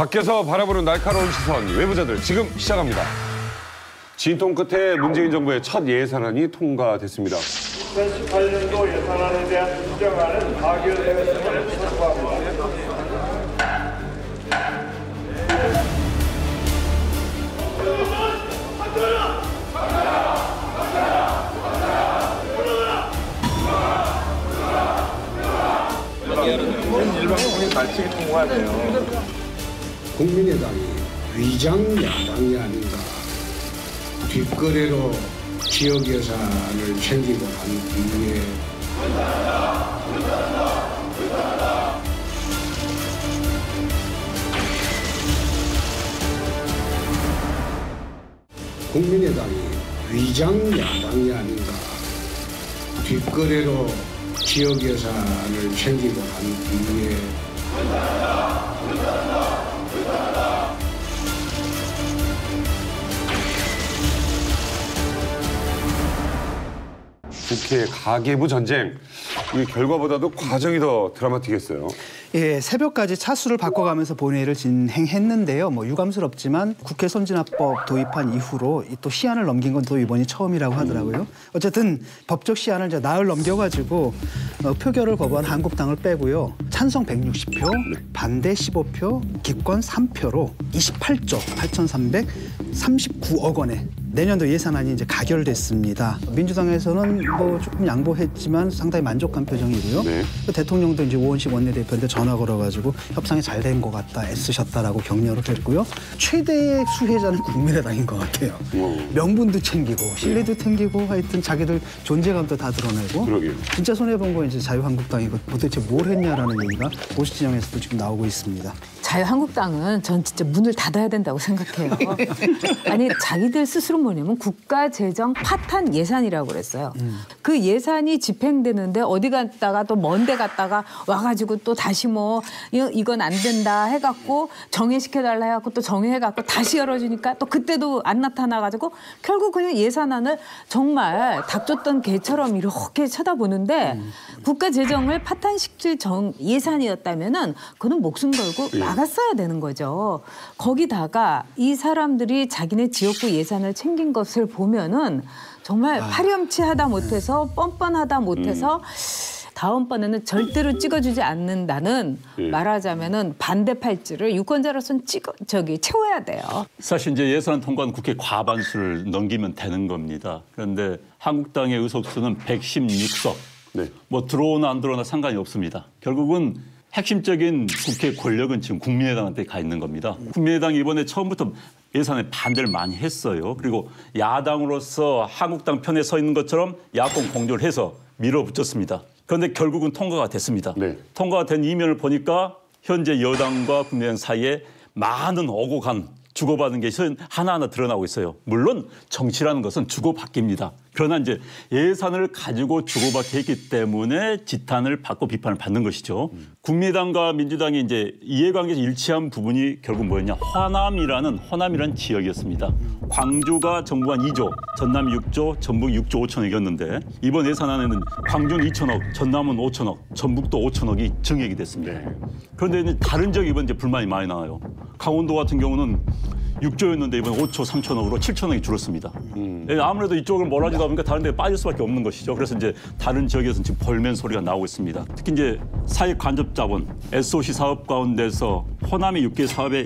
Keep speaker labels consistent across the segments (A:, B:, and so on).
A: 밖에서 바라보는 날카로운 시선, 외부자들 지금 시작합니다. 진통 끝에 문재인 정부의 첫 예산안이 통과됐습니다.
B: 2018년도 예산안에 대한 추정안은 가결되었음을 선포합니다.
C: 일방적인 발칙이 통과돼요.
D: 국민의당이 위장 야당이 아닌가. 뒷거래로 지역 예산을 챙기고 한 이후에 국민의당이 위장 야당이 아닌가. 뒷거래로 지역 예산을 챙기고 한 이후에
A: 국회 가계부 전쟁. 이 결과보다도 과정이 더 드라마틱했어요.
E: 예, 새벽까지 차수를 바꿔가면서 본회의를 진행했는데요. 뭐 유감스럽지만 국회 선진화법 도입한 이후로 또 시한을 넘긴 건 또 이번이 처음이라고 하더라고요. 어쨌든 법적 시한을 이제 나흘 넘겨가지고 표결을 거부한 한국당을 빼고요. 찬성 160표, 반대 15표, 기권 3표로 28조 8,339억 원에 내년도 예산안이 이제 가결됐습니다. 민주당에서는 뭐 조금 양보했지만 상당히 만족한 표정이고요.
A: 네.
E: 대통령도 이제 우원식 원내대표한테 전화 걸어가지고 협상이 잘 된 것 같다, 애쓰셨다라고 격려를 했고요. 최대의 수혜자는 국민의당인 것 같아요. 명분도 챙기고 신뢰도 챙기고 하여튼 자기들 존재감도 다 드러내고.
A: 그러게요.
E: 진짜 손해본 건 이제 자유한국당이고 도대체 뭘 했냐라는 얘기가 보수 진영에서도 지금 나오고 있습니다.
F: 자유한국당은 전 진짜 문을 닫아야 된다고 생각해요. 아니 자기들 스스로 뭐냐면 국가재정 파탄 예산이라고 그랬어요. 그 예산이 집행되는데 어디 갔다가 또 먼데 갔다가 와가지고 또 다시 뭐 이건 안 된다 해갖고 정회시켜달라 해갖고 또 정회해갖고 다시 열어주니까 또 그때도 안 나타나가지고 결국 그냥 예산안을 정말 닥쳤던 개처럼 이렇게 쳐다보는데 국가재정을 파탄시킬 예산이었다면은 그는 목숨 걸고 막았어야 되는 거죠. 거기다가 이 사람들이 자기네 지역구 예산을 챙긴 것을 보면은 정말 파렴치하다 못해서 뻔뻔하다 못해서 다음번에는 절대로 찍어주지 않는다는 말하자면은 반대 팔찌를 유권자로서는 채워야 돼요.
G: 사실 이제 예산 통과는 국회 과반수를 넘기면 되는 겁니다. 그런데 한국당의 의석수는 116석.
A: 네.
G: 뭐 들어오나 안 들어오나 상관이 없습니다. 결국은 핵심적인 국회 권력은 지금 국민의당한테 가 있는 겁니다. 국민의당이 이번에 처음부터 예산에 반대를 많이 했어요. 그리고 야당으로서 한국당 편에 서 있는 것처럼 야권 공조를 해서 밀어붙였습니다. 그런데 결국은 통과가 됐습니다.
A: 네.
G: 통과가 된 이면을 보니까 현재 여당과 국민의당 사이에 많은 오고 간 주고받은 게 하나하나 드러나고 있어요. 물론 정치라는 것은 주고받기입니다. 그러나 이제 예산을 가지고 주고받기 했기 때문에 지탄을 받고 비판을 받는 것이죠. 국민의당과 민주당이 이제 이해관계에서 일치한 부분이 결국 뭐였냐. 호남이라는 지역이었습니다. 광주가 정부 한 2조, 전남 6조, 전북 6조 5천억이었는데 이번 예산안에는 광주는 2천억, 전남은 5천억, 전북도 5천억이 증액이 됐습니다. 그런데 이제 다른 지역이 이번 이제 불만이 많이 나와요. 강원도 같은 경우는 6조였는데 이번 5조 3천억으로 7천억이 줄었습니다. 아무래도 이쪽을 몰아주다 보니까 다른 데에 빠질 수밖에 없는 것이죠. 그래서 이제 다른 지역에서는 지금 벌멘 소리가 나오고 있습니다. 특히 이제 사익 간접 자본, SOC 사업 가운데서 호남의 6개 사업에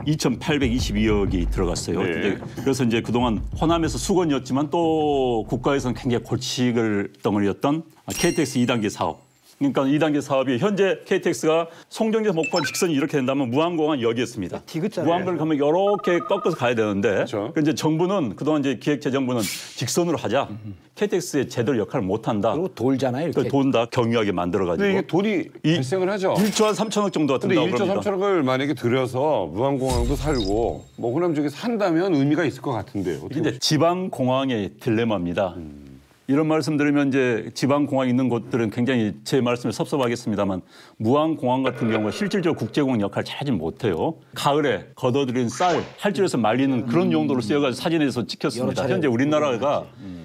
G: 2,822억이 들어갔어요.
A: 네.
G: 그래서 이제 그동안 호남에서 수건이었지만 또 국가에서는 굉장히 골칫을 덩어리였던 KTX 2단계 사업. 그러니까 2단계 사업이 현재 KTX가 송정에서 목포간 직선이 이렇게 된다면 무안공항은 여기였습니다. 무안공을 가면 이렇게 꺾어서 가야 되는데
A: 그렇죠.
G: 이제 정부는 그동안 이제 기획재정부는 직선으로 하자. KTX의 제대로 역할을 못한다.
C: 그리고 돌잖아요. 이렇게.
G: 돈다 경유하게 만들어가지고.
A: 근데 이게 돈이 발생을 하죠.
G: 1조 한 3천억 정도가 든다고
A: 근데 1조
G: 그럽니다.
A: 3천억을 만약에 들여서 무안공항도 살고 뭐 호남 쪽에 산다면 의미가 있을 것 같은데요.
G: 이제 지방공항의 딜레마입니다. 이런 말씀 드리면 이제 지방공항 있는 곳들은 굉장히 제 말씀에 섭섭하겠습니다만 무안공항 같은 경우가 실질적으로 국제공항 역할을 잘 하지 못해요. 가을에 걷어들인 쌀 할줄에서 말리는 그런 용도로 쓰여가지고 사진에서 찍혔습니다. 현재 우리나라가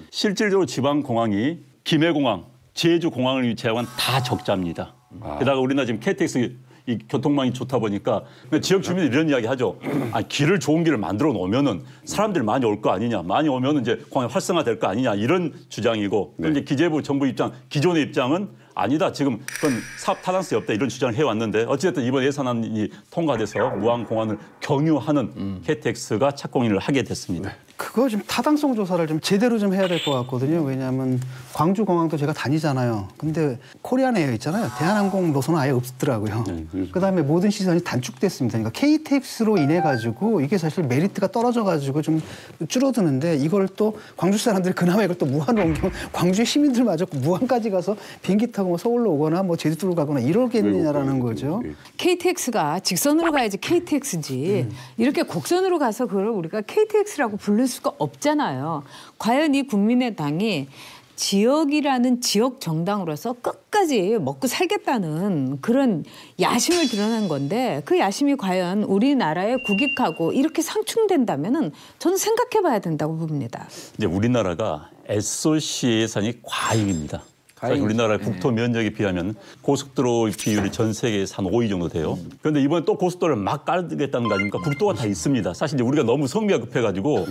G: 실질적으로 지방공항이 김해공항, 제주공항을 제외한 다 적자입니다. 게다가 우리나라 지금 KTX 이 교통망이 좋다 보니까 지역 주민들이 이런 이야기 하죠. 아니, 길을 좋은 길을 만들어 놓으면은 사람들이 많이 올 거 아니냐. 많이 오면은 이제 공항이 활성화될 거 아니냐. 이런 주장이고 이제 기재부 정부 입장, 기존의 입장은 아니다. 지금 그건 사업 타당성이 없다. 이런 주장을 해왔는데 어찌됐든 이번 예산안이 통과돼서 무항공항을 경유하는 KTX가 착공을 하게 됐습니다.
E: 그거 좀 타당성 조사를 좀 제대로 좀 해야 될 것 같거든요. 왜냐하면 광주공항도 제가 다니잖아요. 근데 코리안에어 있잖아요. 대한항공 노선은 아예 없더라고요. 그다음에 모든 시선이 단축됐습니다. 그러니까 KTX로 인해 가지고 이게 사실 메리트가 떨어져 가지고 좀 줄어드는데 이걸 또 광주 사람들이 그나마 이걸 또 무한으로 옮기면 광주 시민들마저 무한까지 가서 비행기 타고 뭐 서울로 오거나 뭐 제주도로 가거나 이러겠느냐라는 거죠.
F: KTX가 직선으로 가야지 KTX지 이렇게 곡선으로 가서 그걸 우리가 KTX라고 부를 수가 없잖아요. 과연 이 국민의당이 지역이라는 지역 정당으로서 끝까지 먹고 살겠다는 그런 야심을 드러낸 건데 그 야심이 과연 우리나라에 국익하고 이렇게 상충된다면은 저는 생각해봐야 된다고 봅니다.
G: 이제 우리나라가 SOC 예산이 과잉입니다. 사실 우리나라의 국토 면적에 비하면 고속도로 비율이 전 세계에서 한 5위 정도 돼요. 그런데 이번에 또 고속도로를 막 깔겠다는 거 아닙니까? 국도가 다 있습니다. 사실 이제 우리가 너무 성미가 급해가지고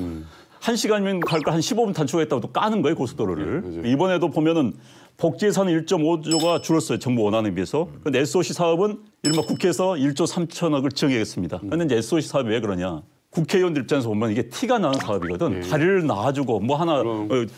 G: 1시간이면 갈 걸 한 15분 단축하겠다고 또 까는 거예요, 고속도로를. 이번에도 보면은 복지 예산은 1.5조가 줄었어요, 정부 원안에 비해서. 그런데 SOC 사업은 이른바 국회에서 1조 3천억을 지정하겠습니다. 그런데 이제 SOC 사업이 왜 그러냐? 국회의원들 입장에서 보면 이게 티가 나는 사업이거든. 다리를 놔주고 뭐 하나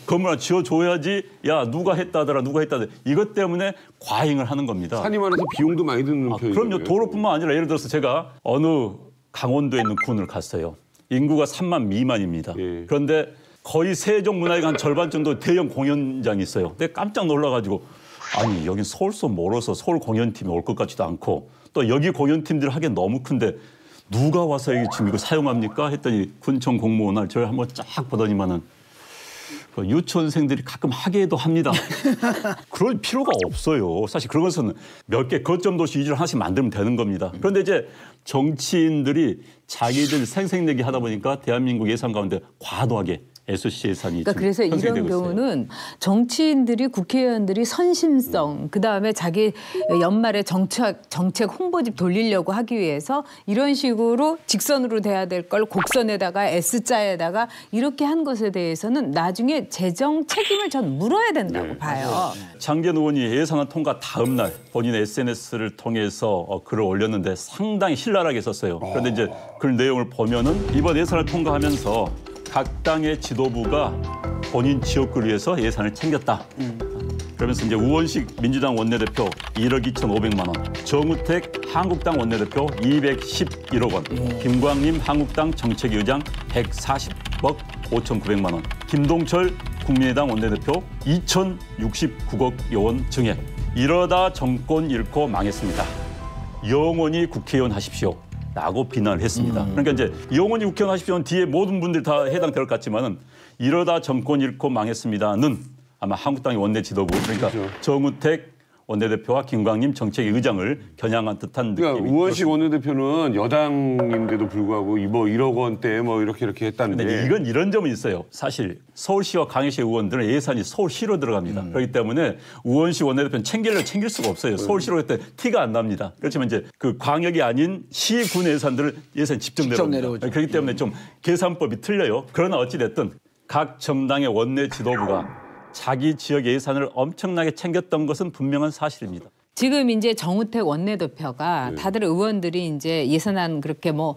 G: 건물 하나 지어줘야지 야 누가 했다더라 누가 했다더라 이것 때문에 과잉을 하는 겁니다.
A: 산이 많아서 비용도 많이 드는 편이에요.
G: 그럼요. 도로뿐만 아니라 예를 들어서 제가 어느 강원도에 있는 군을 갔어요. 인구가 3만 미만입니다. 그런데 거의 세종문화회관 한 절반 정도 대형 공연장이 있어요. 근데 깜짝 놀라가지고 아니 여긴 서울서 멀어서 서울 공연팀이 올 것 같지도 않고 또 여기 공연팀들 하기엔 너무 큰데 누가 와서 지금 이거 사용합니까? 했더니 군청 공무원을 저를 한번 쫙 보더니만은 유치원생들이 가끔 하게도 합니다. 그럴 필요가 없어요. 사실 그런 것은 몇 개 거점 도시 위주로 하나씩 만들면 되는 겁니다. 그런데 이제 정치인들이 자기들 생색내기 하다 보니까 대한민국 예산 가운데 과도하게 SOC 예산이
F: 그러니까 그래서 이런 경우는 정치인들이 국회의원들이 선심성 그다음에 자기 연말에 정책 홍보집 돌리려고 하기 위해서 이런 식으로 직선으로 돼야 될 걸 곡선에다가 S자에다가 이렇게 한 것에 대해서는 나중에 재정 책임을 전 물어야 된다고 봐요.
G: 장gen 의원이 예산안 통과 다음 날 본인의 SNS를 통해서 글을 올렸는데 상당히 신랄하게 썼어요. 그런데 이제 그 내용을 보면은 이번 예산을 통과하면서 각 당의 지도부가 본인 지역구를 위해서 예산을 챙겼다. 그러면서 이제 우원식 민주당 원내대표 1억 2,500만 원, 정우택 한국당 원내대표 211억 원, 김광림 한국당 정책위 의장 140억 5,900만 원, 김동철 국민의당 원내대표 2,069억 원 증액. 이러다 정권 잃고 망했습니다. 영원히 국회의원 하십시오. 라고 비난을 했습니다. 그러니까 이제 영원히 국회의원 하십시오는 뒤에 모든 분들이 다 해당될 것 같지만은 이러다 정권 잃고 망했습니다는 아마 한국당의 원내 지도부 그러니까 정우택 원내대표와 김광림 정책위 의장을 겨냥한 듯한 느낌이.
A: 그러니까 우원식 원내대표는 여당인데도 불구하고 뭐 1억 원대 뭐 이렇게 했다는데.
G: 근데 이건 이런 점은 있어요. 사실 서울시와 광역시 의원들은 예산이 서울시로 들어갑니다. 그렇기 때문에 우원식 원내대표는 챙길 수가 없어요. 서울시로 할 때 티가 안 납니다. 그렇지만 이제 그 광역이 아닌 시군 예산들을 예산이 직접 내려옵니다. 그렇기 때문에 좀 계산법이 틀려요. 그러나 어찌 됐든 각 정당의 원내 지도부가 자기 지역 예산을 엄청나게 챙겼던 것은 분명한 사실입니다.
F: 지금 이제 정우택 원내대표가 다들 의원들이 이제 예산안 그렇게 뭐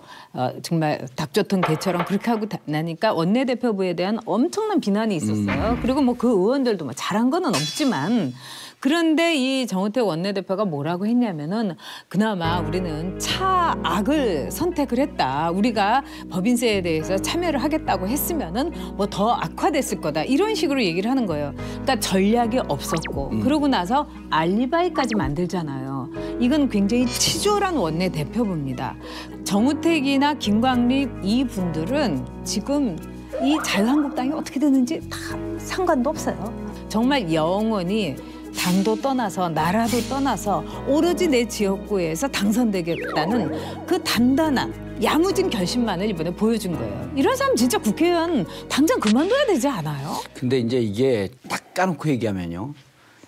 F: 정말 닭조통 개처럼 그렇게 하고 나니까 원내대표부에 대한 엄청난 비난이 있었어요. 그리고 뭐 그 의원들도 뭐 잘한 건 없지만 그런데 이 정우택 원내대표가 뭐라고 했냐면은 그나마 우리는 차악을 선택을 했다. 우리가 법인세에 대해서 참여를 하겠다고 했으면은 뭐 더 악화됐을 거다. 이런 식으로 얘기를 하는 거예요. 그러니까 전략이 없었고 그러고 나서 알리바이까지 만들잖아요. 이건 굉장히 치졸한 원내대표부입니다. 정우택이나 김광립 이 분들은 지금 이 자유한국당이 어떻게 되는지 다 상관도 없어요. 정말 영원히 당도 떠나서 나라도 떠나서 오로지 내 지역구에서 당선되겠다는 그 단단한 야무진 결심만을 이번에 보여준 거예요. 이런 사람 진짜 국회의원 당장 그만둬야 되지 않아요?
C: 근데 이제 이게 딱 까놓고 얘기하면요.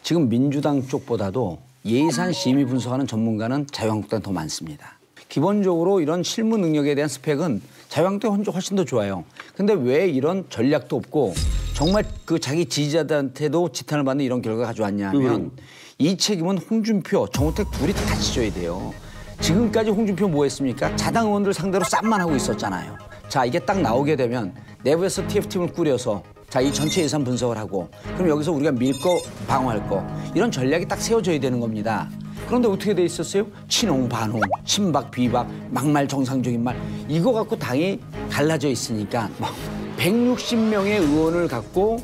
C: 지금 민주당 쪽보다도
H: 예산 심의 분석하는 전문가는 자유한국당 더 많습니다. 기본적으로 이런 실무 능력에 대한 스펙은 자유한국당이 훨씬 더 좋아요. 근데 왜 이런 전략도 없고 정말 그 자기 지지자들한테도 지탄을 받는 이런 결과가 가져왔냐 하면 이 책임은 홍준표, 정우택 둘이 다 지져야 돼요. 지금까지 홍준표 뭐 했습니까? 자당 의원들 상대로 쌈만 하고 있었잖아요. 자, 이게 딱 나오게 되면 내부에서 TF팀을 꾸려서 자, 이 전체 예산 분석을 하고 그럼 여기서 우리가 밀 거 방어할 거 이런 전략이 딱 세워져야 되는 겁니다. 그런데 어떻게 돼 있었어요? 친홍, 반홍, 친박, 비박, 막말, 정상적인 말 이거 갖고 당이 갈라져 있으니까 160명의 의원을 갖고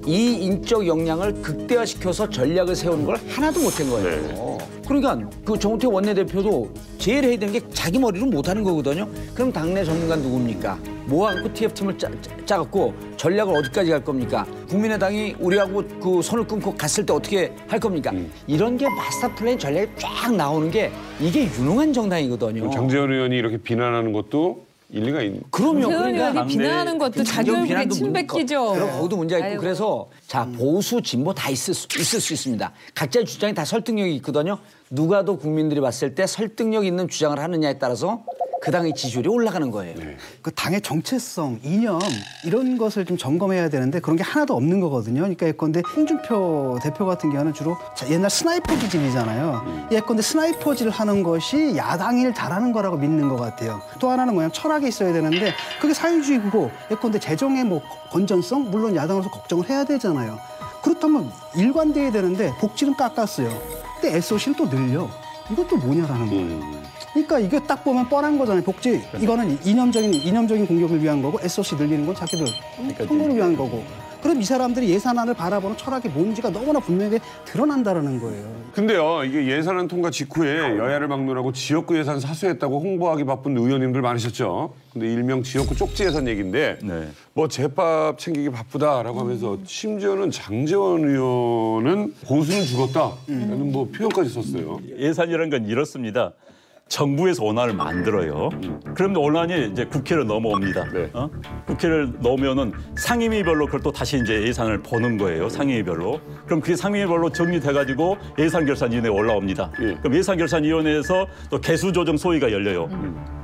H: 이 인적 역량을 극대화시켜서 전략을 세우는 걸 하나도 못한 거예요. 그러니까 그 정우택 원내대표도 제일 해야 되는 게 자기 머리로 못하는 거거든요. 그럼 당내 전문가 누굽니까? 모아갖고 TF팀을 짜갖고 전략을 어디까지 갈 겁니까? 국민의당이 우리하고 그 손을 끊고 갔을 때 어떻게 할 겁니까? 이런 게 마스터 플랜 전략이 쫙 나오는 게 이게 유능한 정당이거든요.
A: 장제원 의원이 이렇게 비난하는 것도 일리가 있는.
H: 그럼요.
F: 장제원 의원이
H: 그러니까
F: 비난하는 것도 자기 얼굴에
H: 비난도
F: 침 뱉기죠.
H: 그럼 거기도 문제가 있고
F: 아이고.
H: 그래서 자 보수 진보 다 있을 수 있습니다. 각자의 주장이 다 설득력이 있거든요. 누가 더 국민들이 봤을 때 설득력 있는 주장을 하느냐에 따라서 그 당의 지지율이 올라가는 거예요.
E: 그 당의 정체성, 이념 이런 것을 좀 점검해야 되는데 그런 게 하나도 없는 거거든요. 그러니까 예컨대 홍준표 대표 같은 경우는 주로 옛날 스나이퍼 기질이잖아요. 예컨대 스나이퍼질 하는 것이 야당일 잘하는 거라고 믿는 것 같아요. 또 하나는 뭐냐 철학이 있어야 되는데 그게 사회주의고 예컨대 재정의 뭐 건전성 물론 야당으로서 걱정을 해야 되잖아요. 그렇다면 일관돼야 되는데 복지는 깎았어요. 근데 SOC는 또 늘려. 이것도 뭐냐라는 거예요. 그러니까 이게 딱 보면 뻔한 거잖아요. 복지 이거는 이념적인 공격을 위한 거고 SOC 늘리는 건 자기들 선거를 위한 거고. 그럼 이 사람들이 예산안을 바라보는 철학이 뭔지가 너무나 분명하게 드러난다는 거예요.
A: 근데요, 이게 예산안 통과 직후에 여야를 막론하고 지역구 예산 사수했다고 홍보하기 바쁜 의원님들 많으셨죠. 근데 일명 지역구 쪽지 예산 얘기인데
G: 네.
A: 뭐 제밥 챙기기 바쁘다라고 하면서 심지어는 장제원 의원은 보수는 죽었다라는 뭐 표현까지 썼어요.
G: 예산이라는 건 이렇습니다. 정부에서 원안을 만들어요. 그럼 원안이 이제 국회로 넘어옵니다.
A: 네.
G: 국회를 넘으면은 상임위별로 그걸 또 다시 이제 예산을 보는 거예요. 상임위별로. 그럼 그게 상임위별로 정리돼가지고 예산결산위원회에 올라옵니다.
A: 예.
G: 그럼 예산결산위원회에서 또 개수조정 소위가 열려요.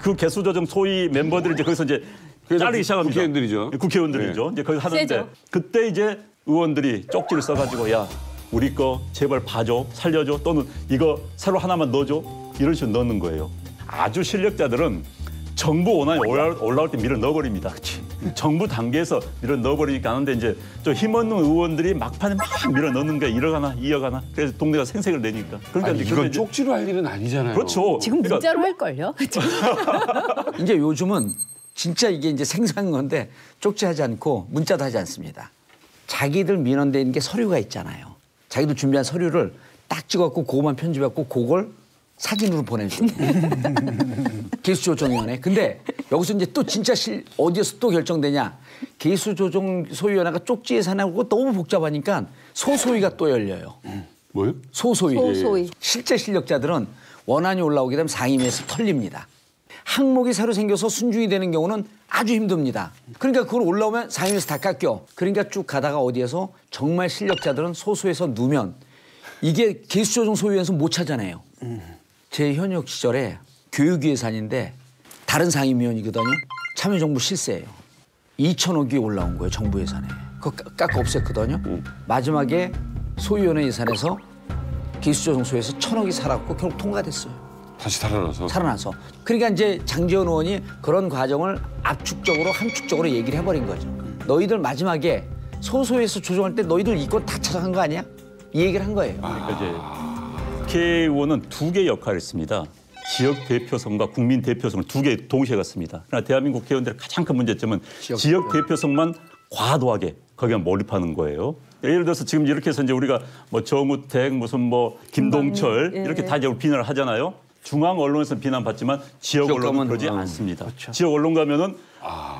G: 그 개수조정 소위 멤버들이 이제 거기서 이제 자르기 시작합니다.
A: 국회의원들이죠.
G: 국회의원들이죠. 이제 거기서 하는데
F: 세죠.
G: 그때 이제 의원들이 쪽지를 써가지고 야 우리 거 제발 봐줘, 살려줘, 또는 이거 새로 하나만 넣어줘 이런 식으로 넣는 거예요. 아주 실력자들은 정부 원안이 올라올 때 밀어 넣어버립니다. 정부 단계에서 밀어 넣어버리니까 하는데 이제 좀 힘없는 의원들이 막판에 막 밀어 넣는 게 1억 하나, 2억 하나. 그래서 동네가 생색을 내니까. 그러니까
A: 아니,
G: 이제
A: 이건
G: 이제
A: 쪽지로 할 일은 아니잖아요.
G: 그렇죠.
F: 지금
G: 그러니까
F: 문자로 할걸요?
H: 이제 요즘은 진짜 이게 이제 생소한 건데 쪽지하지 않고 문자도 하지 않습니다. 자기들 민원돼 있는 게 서류가 있잖아요. 자기들 준비한 서류를 딱 찍어갖고 그거만 편집해갖고 그걸 사진으로 보내줘요. 개수조정위원회. 근데 여기서 이제 또 진짜 어디에서 또 결정되냐. 개수조정소위원회가 쪽지 예산하고 너무 복잡하니까 소소위가 또 열려요.
A: 뭐요?
H: 소소위.
F: 소소위.
H: 실제 실력자들은 원안이 올라오게 되면 상임위에서 털립니다. 항목이 새로 생겨서 순중이 되는 경우는 아주 힘듭니다. 그러니까 그걸 올라오면 상임위에서 다 깎여. 그러니까 쭉 가다가 어디에서 정말 실력자들은 소소에서 누면 이게 개수조정 소위원회에서 못 찾아내요. 제 현역 시절에 교육 예산인데 다른 상임위원이거든요. 참여정부 실세예요. 2천억이 올라온 거예요. 정부 예산에. 그거 깎아 없앴거든요. 마지막에 소위원회 예산에서 개수조정 소위에서 1,000억이 살았고 결국 통과됐어요.
A: 다시 살아나서.
H: 살아나서. 그러니까 이제 장제원 의원이 그런 과정을 압축적으로 함축적으로 얘기를 해버린 거죠. 너희들 마지막에 소소위에서 조정할 때 너희들 이권 다 찾아간 거 아니야? 이 얘기를 한 거예요.
G: 그러니까 이제 국회의원은 두 개의 역할을 했습니다. 지역 대표성과 국민 대표성을 두 개 동시에 갖습니다. 그러나 대한민국 국회의원들의 가장 큰 문제점은 지역 대표성만 과도하게 거기에 몰입하는 거예요. 예를 들어서 지금 이렇게 해서 이제 우리가 뭐 정우택 무슨 뭐 김동철 이렇게 다 이제 비난을 하잖아요. 중앙 언론에서 비난받지만 지역 언론은 그러지 않습니다. 그렇죠. 지역 언론 가면은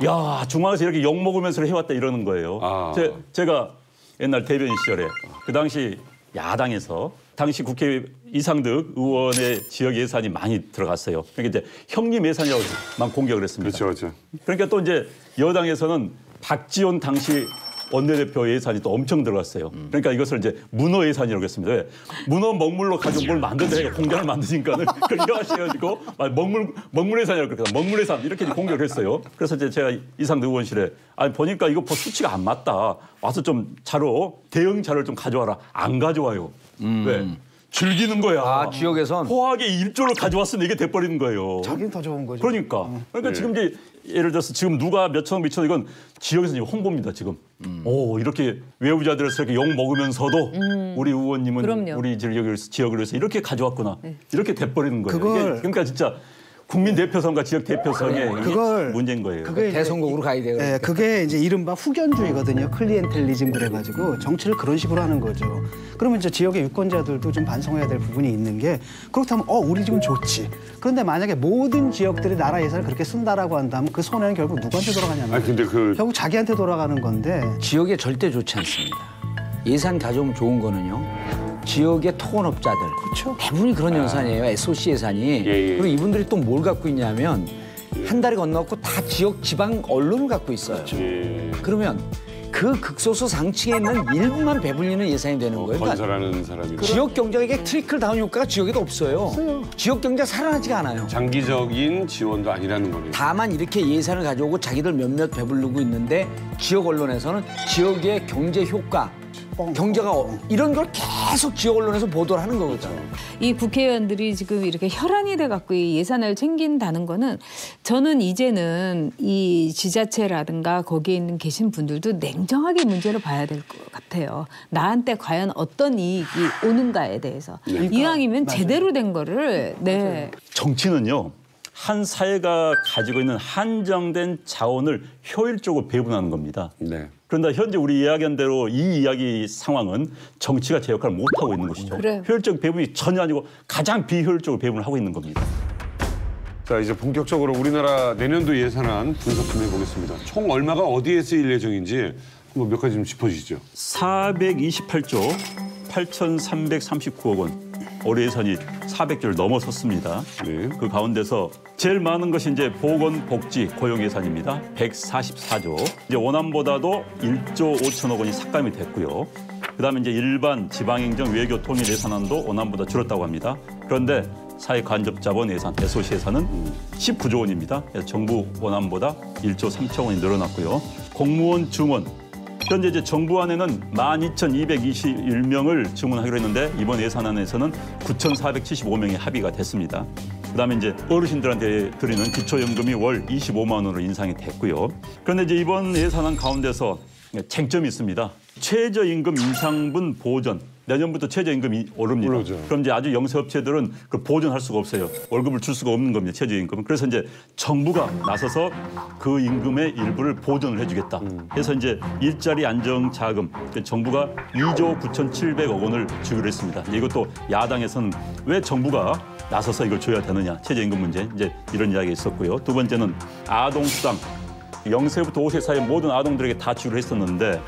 G: 야 중앙에서 이렇게 욕 먹으면서 해왔다 이러는 거예요. 제가 옛날 대변인 시절에 그 당시 야당에서 당시 국회 이상득 의원의 지역 예산이 많이 들어갔어요. 그러니까 이제 형님 예산이라고만 공격을 했습니다.
A: 그렇죠.
G: 그러니까 또 이제 여당에서는 박지원 당시 원내대표 예산이 또 엄청 들어갔어요. 그러니까 이것을 이제 문어 예산이라고 했습니다. 왜? 문어 먹물로 가지고 뭘 만든다, 공장을 만드니까는 그걸 하셔가지고 먹물 예산이라고 그러니까 먹물 예산 이렇게 공격을 했어요. 그래서 이제 제가 이상득 의원실에 아니 보니까 이거 수치가 안 맞다. 와서 좀 대응 자료를 좀 가져와라. 안 가져와요. 왜? 즐기는 거야.
H: 아, 지역에선
G: 포하게 1조를 가져왔으면 이게 돼버리는 거예요.
E: 자기는 더 좋은 거죠.
G: 그러니까 지금 이제 예를 들어서 지금 누가 몇 천억 이건 지역에서 지금 홍보입니다 지금. 오 이렇게 외부자들에서 이렇게 욕 먹으면서도 우리 의원님은
F: 그럼요.
G: 우리 지역을 위해서 이렇게 가져왔구나. 이렇게 돼버리는 거예요.
E: 그걸-
G: 이게 그러니까 진짜 국민 대표선과 지역 대표선의
E: 그걸-
G: 문제인 거예요.
E: 그게 이제
H: 대선곡으로 가야 돼요.
E: 예, 그게 이제 이른바 후견주의거든요. 클리엔텔리즘 그래가지고 정치를 그런 식으로 하는 거죠. 그러면 이제 지역의 유권자들도 좀 반성해야 될 부분이 있는 게 그렇다면 우리 집은 좋지. 그런데 만약에 모든 지역들이 나라 예산을 그렇게 쓴다라고 한다면 그 손해는 결국 누구한테 돌아가냐면
A: 아니 근데
E: 결국 자기한테 돌아가는 건데
H: 지역에 절대 좋지 않습니다. 예산 가져오면 좋은 거는요. 지역의 토건업자들.
E: 그렇죠.
H: 대부분이 그런 예산이에요. SOC 예산이.
A: 예.
H: 그리고 이분들이 또 뭘 갖고 있냐면 한 달에 건너고 다 지방 언론을 갖고 있어요. 그러면 그 극소수 상층에 있는 일부만 배불리는 예산이 되는 거예요. 그러니까
A: 건설하는 사람이
H: 지역 경제에 트리클 다운 효과가 지역에도 없어요. 지역 경제가 살아나지가 않아요.
A: 장기적인 지원도 아니라는 거네요.
H: 다만 이렇게 예산을 가져오고 자기들 몇몇 배부르고 있는데 지역 언론에서는 지역의 경제 효과, 경제가 이런 걸 계속 지역 언론에서 보도를 하는 거거든요.
F: 이 국회의원들이 지금 이렇게 혈안이 돼 갖고 이 예산을 챙긴다는 거는 저는 이제는 이 지자체라든가 거기에 있는 계신 분들도 냉정하게 문제를 봐야 될 것 같아요. 나한테 과연 어떤 이익이 오는가에 대해서. 이왕이면 제대로 된 거를
G: 정치는요. 한 사회가 가지고 있는 한정된 자원을 효율적으로 배분하는 겁니다.
A: 네.
G: 그런데 현재 우리 이야기한 대로 이 이야기 상황은 정치가 제 역할을 못하고 있는 것이죠.
F: 그래요.
G: 효율적 배분이 전혀 아니고 가장 비효율적으로 배분을 하고 있는 겁니다.
A: 자 이제 본격적으로 우리나라 내년도 예산안 분석 좀 해보겠습니다. 총 얼마가 어디에 쓰일 예정인지 한번 몇 가지 좀 짚어주시죠.
G: 428조 8,339억 원. 올해 예산이 400조를 넘어섰습니다.
A: 네.
G: 그 가운데서 제일 많은 것이 이제 보건복지 고용 예산입니다. 144조. 이제 원안보다도 1조 5천억 원이 삭감이 됐고요. 그다음에 이제 일반 지방행정 외교 통일 예산안도 원안보다 줄었다고 합니다. 그런데 사회간접자본 예산, SOC 예산은 19조 원입니다. 그래서 정부 원안보다 1조 3천 원이 늘어났고요. 공무원 증원. 현재 이제 정부 안에는 12,221명을 증원하기로 했는데 이번 예산안에서는 9,475명이 합의가 됐습니다. 그다음에 이제 어르신들한테 드리는 기초연금이 월 25만 원으로 인상이 됐고요. 그런데 이제 이번 예산안 가운데서 쟁점이 있습니다. 최저임금 인상분 보전. 내년부터 최저임금이 오릅니다.
A: 오르죠.
G: 그럼 이제 아주 영세업체들은 그 보전할 수가 없어요. 월급을 줄 수가 없는 겁니다. 최저임금은. 그래서 이제 정부가 나서서 그 임금의 일부를 보전을 해주겠다. 그래서 이제 일자리 안정자금 정부가 2조 9,700억 원을 주기로 했습니다. 이것도 야당에서는 왜 정부가 나서서 이걸 줘야 되느냐. 최저임금 문제 이제 이런 이야기가 있었고요. 두 번째는 아동수당. 0세부터 5세 사이 모든 아동들에게 다 주기로 했었는데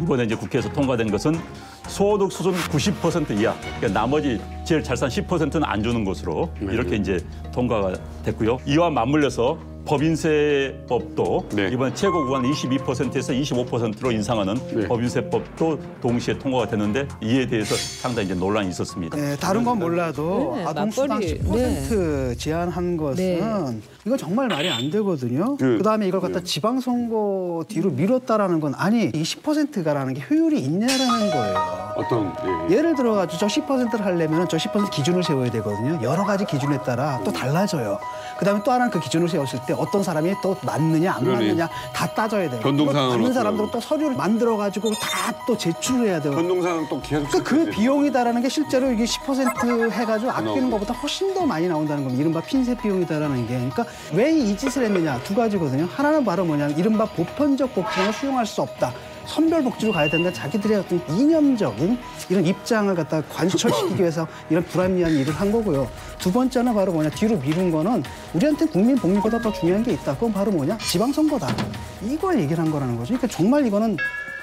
G: 이번에 이제 국회에서 통과된 것은 소득 수준 90% 이하, 그러니까 나머지 제일 잘 산 10%는 안 주는 것으로 이렇게 이제 통과가 됐고요. 이와 맞물려서 법인세법도
A: 네.
G: 이번 최고 구간 22%에서 25%로 인상하는
A: 네.
G: 법인세법도 동시에 통과가 됐는데 이에 대해서 상당히 이제 논란이 있었습니다.
E: 네, 다른 건 몰라도
F: 네,
E: 아동수당
F: 맞벌이.
E: 10% 제한한 것은 이거 정말 말이 안 되거든요. 그다음에 이걸 갖다 지방선거 뒤로 미뤘다라는 건 아니 이 10%가라는 게 효율이 있냐라는 거예요.
A: 어떤
E: 예를 들어가지고 저 10%를 하려면 저 10% 기준을 세워야 되거든요. 여러 가지 기준에 따라 또 달라져요. 그다음에 또 하나는 그 기준을 세웠을 때 어떤 사람이 또 맞느냐 안
A: 그러네.
E: 맞느냐 다 따져야 돼요.
A: 변동사항을
E: 맞는
A: 넣고.
E: 사람들은 또 서류를 만들어가지고 다 또 제출을 해야 돼요.
A: 변동사항 또 계속
E: 그러니까 그 비용이다라는 게 실제로 이게 10% 해가지고 아끼는 것보다 훨씬 더 많이 나온다는 겁니다. 이른바 핀셋 비용이다라는 게. 그러니까 왜 이 짓을 했느냐 두 가지거든요. 하나는 바로 뭐냐면 이른바 보편적 복지를 수용할 수 없다. 선별 복지로 가야 된다. 자기들의 어떤 이념적인 이런 입장을 갖다 관철시키기 위해서 이런 불합리한 일을 한 거고요. 두 번째는 바로 뭐냐 뒤로 미룬 거는 우리한테 국민 복리보다 더 중요한 게 있다. 그건 바로 뭐냐 지방선거다. 이걸 얘기를 한 거라는 거죠. 그러니까 정말 이거는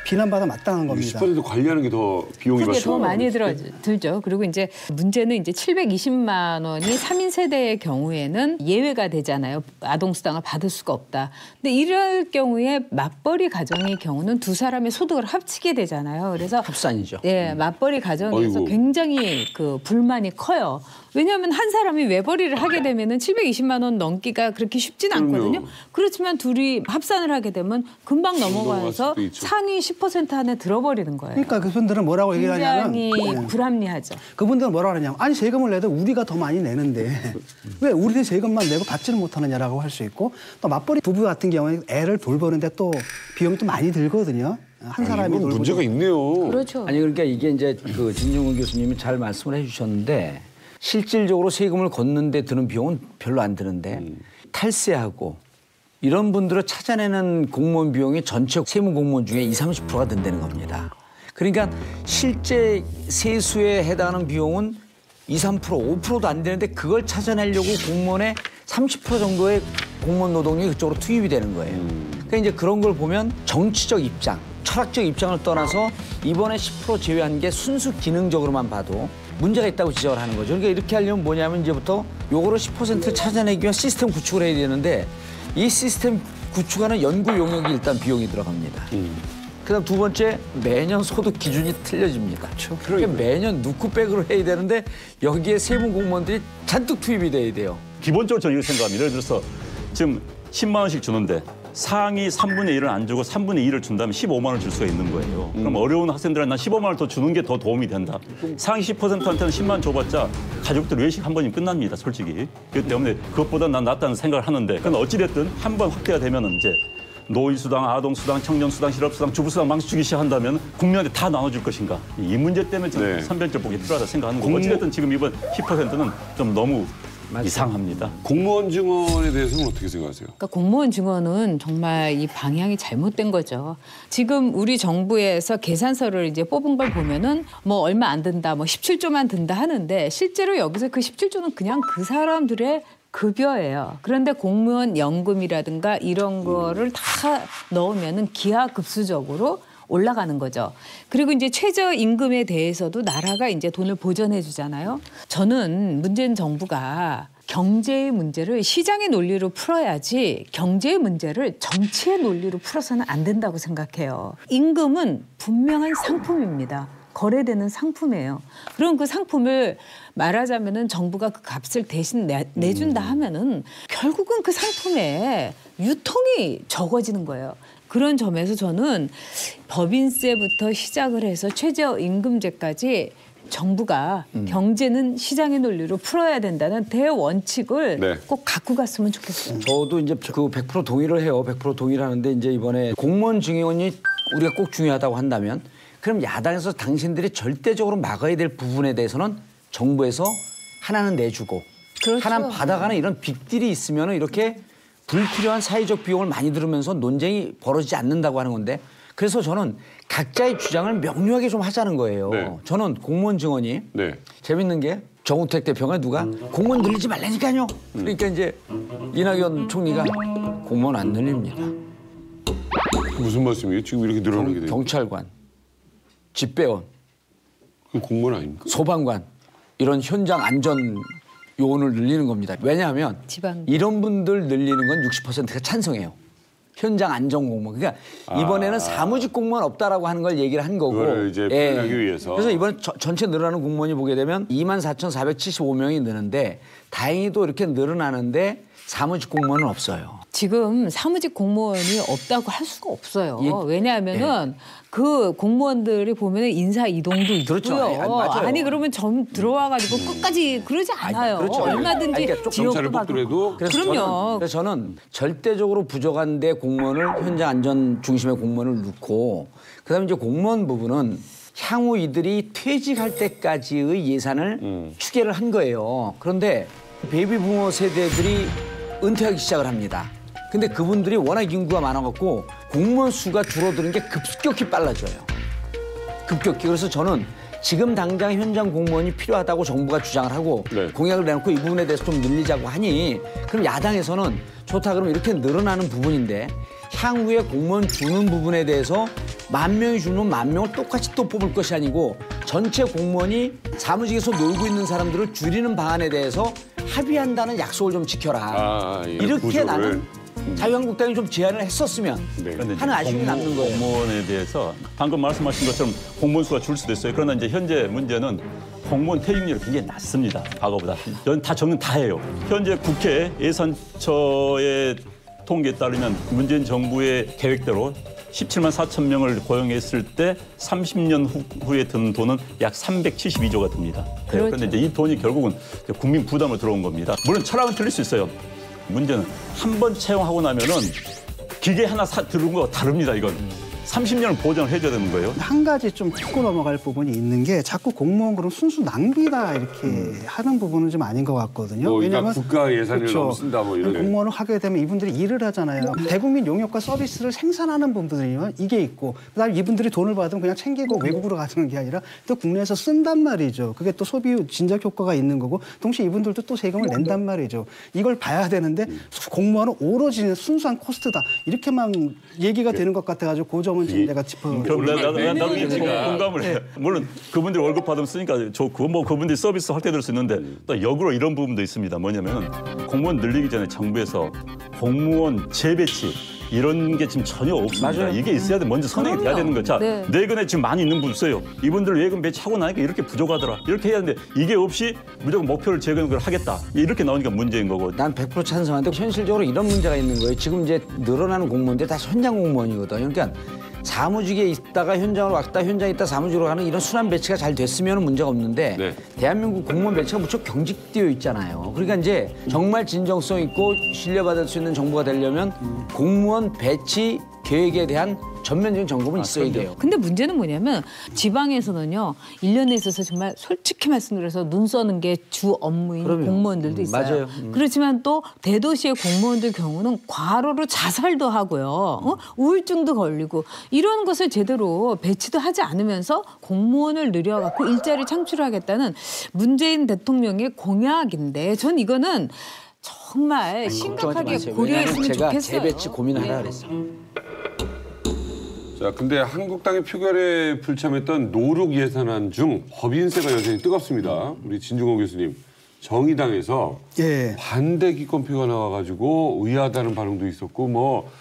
E: 비난받아 마땅한 겁니다.
A: 10% 관리하는 게 더 비용이
F: 그게 더 많이
A: 들죠.
F: 들죠. 그리고 이제 문제는 이제 720만 원이 3인 세대의 경우에는 예외가 되잖아요. 아동수당을 받을 수가 없다. 근데 이럴 경우에 맞벌이 가정의 경우는 두 사람의 소득을 합치게 되잖아요. 그래서
H: 합산이죠.
F: 예, 맞벌이 가정에서
A: 아이고.
F: 굉장히 그 불만이 커요. 왜냐하면 한 사람이 외벌이를 하게 되면은 720만 원 넘기가 그렇게 쉽진 않거든요. 그렇지만 둘이 합산을 하게 되면 금방 넘어가서
A: 수도 있죠.
F: 상위 10% 안에 들어버리는 거예요.
E: 그러니까 그분들은 뭐라고 얘기를 하냐면
F: 굉장히 불합리하죠.
E: 그분들은 뭐라고 하냐면 아니 세금을 내도 우리가 더 많이 내는데 왜 우리는 세금만 내고 받지는 못하느냐라고 할 수 있고 또 맞벌이 부부 같은 경우에 애를 돌보는데 또 비용이 또 많이 들거든요. 한 사람이
A: 이건 문제가 있네요.
F: 그렇죠.
H: 아니 그러니까 이게 이제 그 진중훈 교수님이 잘 말씀을 해주셨는데 실질적으로 세금을 걷는데 드는 비용은 별로 안 드는데 탈세하고 이런 분들을 찾아내는 공무원 비용이 전체 세무 공무원 중에 20-30%가 든다는 겁니다. 그러니까 실제 세수에 해당하는 비용은 2-3%, 5%도 안 되는데 그걸 찾아내려고 공무원의 30% 정도의 공무원 노동력이 그쪽으로 투입이 되는 거예요. 그러니까 이제 그런 걸 보면 정치적 입장, 철학적 입장을 떠나서 이번에 10% 제외한 게 순수 기능적으로만 봐도 문제가 있다고 지적을 하는 거죠. 그러니까 이렇게 하려면 뭐냐면 이제부터 요거를 10% 찾아내기 위한 시스템 구축을 해야 되는데 이 시스템 구축하는 연구 용역이 일단 비용이 들어갑니다. 그다음 두 번째 매년 소득 기준이 틀려집니다. 그러니까 매년 누쿠백으로 해야 되는데 여기에 세무 공무원들이 잔뜩 투입이 돼야 돼요.
G: 기본적으로 저는 이렇게 생각합니다. 예를 들어서 지금 10만 원씩 주는데 상위 3분의 1을 안 주고 3분의 2를 준다면 15만 원을 줄 수가 있는 거예요. 그럼 어려운 학생들한테 난 15만 원을 더 주는 게 더 도움이 된다. 상위 10%한테는 10만 원 줘봤자 가족들 외식 한 번이면 끝납니다, 솔직히. 그렇기 때문에 그것보다 난 낫다는 생각을 하는데 그건 어찌됐든 한 번 확대가 되면은 이제 노인수당, 아동수당, 청년수당, 실업수당, 주부수당 망치기 시작한다면 국민한테 다 나눠줄 것인가. 이 문제 때문에 저는
A: 네.
G: 선별적복이 필요하다 생각하는 거고 어찌됐든 지금 이번 10%는 좀 너무 이상합니다.
A: 공무원 증언에 대해서는 어떻게 생각하세요?
F: 그러니까 공무원 증언은 정말 이 방향이 잘못된 거죠. 지금 우리 정부에서 계산서를 이제 뽑은 걸 보면은 뭐 얼마 안 든다, 뭐 17조만 든다 하는데 실제로 여기서 그 17조는 그냥 그 사람들의 급여예요. 그런데 공무원 연금이라든가 이런 거를 다 넣으면은 기하급수적으로 올라가는 거죠. 그리고 이제 최저임금에 대해서도 나라가 이제 돈을 보전해 주잖아요. 저는 문재인 정부가 경제의 문제를 시장의 논리로 풀어야지 경제의 문제를 정치의 논리로 풀어서는 안 된다고 생각해요. 임금은 분명한 상품입니다. 거래되는 상품이에요. 그럼 그 상품을 말하자면은 정부가 그 값을 대신 내준다 하면은 결국은 그 상품의 유통이 적어지는 거예요. 그런 점에서 저는 법인세부터 시작을 해서 최저임금제까지 정부가 경제는 시장의 논리로 풀어야 된다는 대원칙을
A: 네.
F: 꼭 갖고 갔으면 좋겠어요.
H: 저도 이제 그 100% 동의를 해요. 100% 동의를 하는데 이제 이번에 공무원 증언이 우리가 꼭 중요하다고 한다면 그럼 야당에서 당신들이 절대적으로 막아야 될 부분에 대해서는 정부에서 하나는 내주고
F: 그렇죠.
H: 하나는 받아가는 이런 빅딜이 있으면 이렇게 불필요한 사회적 비용을 많이 들으면서 논쟁이 벌어지지 않는다고 하는 건데 그래서 저는 각자의 주장을 명료하게 좀 하자는 거예요.
A: 네.
H: 저는 공무원 증언이
A: 네.
H: 재밌는 게 정우택 대표가 누가 공무원 늘리지 말라니까요. 그러니까 이제 이낙연 총리가 공무원 안 늘립니다.
A: 무슨 말씀이에요? 지금 이렇게 늘어나게 돼요.
H: 경찰관, 집배원,
A: 그건 공무원 아닙니까?
H: 소방관 이런 현장 안전 요원을 늘리는 겁니다. 왜냐하면
F: 지방.
H: 이런 분들 늘리는 건 60%가 찬성해요. 현장 안전 공무원. 그러니까 이번에는 사무직 공무원 없다라고 하는 걸 얘기를 한 거고.
A: 그걸 이제 표현하기 위해서.
H: 그래서 이번에 전체 늘어나는 공무원이 보게 되면 24,475명이 느는데 다행히도 이렇게 늘어나는데 사무직 공무원은 없어요.
F: 지금 사무직 공무원이 없다고 할 수가 없어요.
H: 예.
F: 왜냐하면은 그 공무원들이 보면은 인사 이동도 있고요.
H: 그렇죠. 맞아요.
F: 아니 그러면 점 들어와가지고 끝까지 그러지 않아요.
H: 그렇죠.
F: 얼마든지
H: 아니, 그러니까
A: 경찰을
F: 지역도
A: 뽑더라도
F: 그럼요.
H: 그래서 저는 절대적으로 부족한데 공무원을 현장 안전 중심의 공무원을 넣고 그다음에 이제 공무원 부분은 향후 이들이 퇴직할 때까지의 예산을 추계를 한 거예요. 그런데 베이비 부모 세대들이 은퇴하기 시작을 합니다. 근데 그분들이 워낙 인구가 많아갖고 공무원 수가 줄어드는 게 급격히 빨라져요. 급격히. 그래서 저는 지금 당장 현장 공무원이 필요하다고 정부가 주장을 하고
A: 네.
H: 공약을 내놓고 이 부분에 대해서 좀 늘리자고 하니 그럼 야당에서는 좋다 그러면 이렇게 늘어나는 부분인데 향후에 공무원 주는 부분에 대해서 10,000명이 줄면 10,000명을 똑같이 또 뽑을 것이 아니고 전체 공무원이 사무직에서 놀고 있는 사람들을 줄이는 방안에 대해서 합의한다는 약속을 좀 지켜라.
A: 예,
H: 이렇게
A: 구조를.
H: 나는 자유한국당이 좀 제안을 했었으면
G: 그런데
H: 하는 아쉬움이 남는 거예요.
G: 공무원에 대해서 방금 말씀하신 것처럼 공무원 수가 줄 수도 있어요. 그러나 이제 현재 문제는 공무원 퇴직률이 굉장히 낮습니다. 과거보다. 다 정은 다 해요. 현재 국회 예산처의 통계에 따르면 문재인 정부의 계획대로 17만 4천 명을 고용했을 때 30년 후에 드는 돈은 약 372조가 듭니다.
F: 그렇죠.
G: 그런데 이제 이 돈이 결국은 국민 부담으로 들어온 겁니다. 물론 철학은 틀릴 수 있어요. 문제는 한 번 채용하고 나면은 기계 하나 들은 거 다릅니다. 이건 30년을 보장을 해줘야 되는 거예요.
E: 한 가지 좀 짚고 넘어갈 부분이 있는 게 자꾸 공무원 그럼 순수 낭비다 이렇게 하는 부분은 좀 아닌 것 같거든요.
A: 뭐 그러니까 국가 예산을 너무 쓴다 뭐 이런.
E: 공무원을 하게 되면 이분들이 일을 하잖아요. 대국민 용역과 서비스를 생산하는 분들이면 이게 있고 그다음에 이분들이 돈을 받으면 그냥 챙기고 외국으로 가는 게 아니라 또 국내에서 쓴단 말이죠. 그게 또 소비 진작 효과가 있는 거고 동시에 이분들도 또 세금을 낸단 말이죠. 이걸 봐야 되는데 공무원은 오로지 순수한 코스트다 이렇게만 얘기가 되는 것 같아가지고 그 점은 지금 내가 짚어.
G: 그럼 나도 이제 공감을 해. 물론 그분들이 월급 받으면 쓰니까 좋고 뭐 그분들이 서비스 확대될 수 있는데 또 역으로 이런 부분도 있습니다. 뭐냐면 공무원 늘리기 전에 정부에서 공무원 재배치 이런 게 지금 전혀 없습니다.
H: 맞아요.
G: 이게 있어야 돼. 먼저 선행이 돼야 되는 거. 자,
F: 네.
G: 내근에 지금 많이 있는 분 있어요. 이분들 예금 배치하고 나니까 이렇게 부족하더라. 이렇게 해야 되는데 이게 없이 무조건 목표를 재건을 하겠다. 이렇게 나오니까 문제인 거고.
H: 난 100% 찬성하는데 현실적으로 이런 문제가 있는 거예요. 지금 이제 늘어나는 공무원들이 다 현장 공무원이거든요. 그러니까 사무직에 있다가 현장으로 왔다 현장에 있다 사무직으로 가는 이런 순환 배치가 잘 됐으면 문제가 없는데
A: 네.
H: 대한민국 공무원 배치가 무척 경직되어 있잖아요. 그러니까 이제 정말 진정성 있고 신뢰받을 수 있는 정부가 되려면 공무원 배치 계획에 대한 전면적인 점검은 있어야 돼요.
F: 근데 문제는 뭐냐면 지방에서는요. 1년에 있어서 정말 솔직히 말씀드려서 눈 써는 게 주 업무인
H: 그럼요.
F: 공무원들도 있어요.
H: 맞아요.
F: 그렇지만 또 대도시의 공무원들 경우는 과로로 자살도 하고요. 우울증도 걸리고 이런 것을 제대로 배치도 하지 않으면서 공무원을 늘려갖고 일자리 창출하겠다는 문재인 대통령의 공약인데 전 이거는 정말 심각하게 고려했으면
H: 제가
F: 좋겠어요.
H: 재배치 고민하라 그랬어요.
A: 자, 근데 한국당이 표결에 불참했던 노룩 예산안 중 법인세가 여전히 뜨겁습니다. 우리 진중권 교수님, 정의당에서
E: 예.
A: 반대 기권표가 나와가지고 의아하다는 반응도 있었고 뭐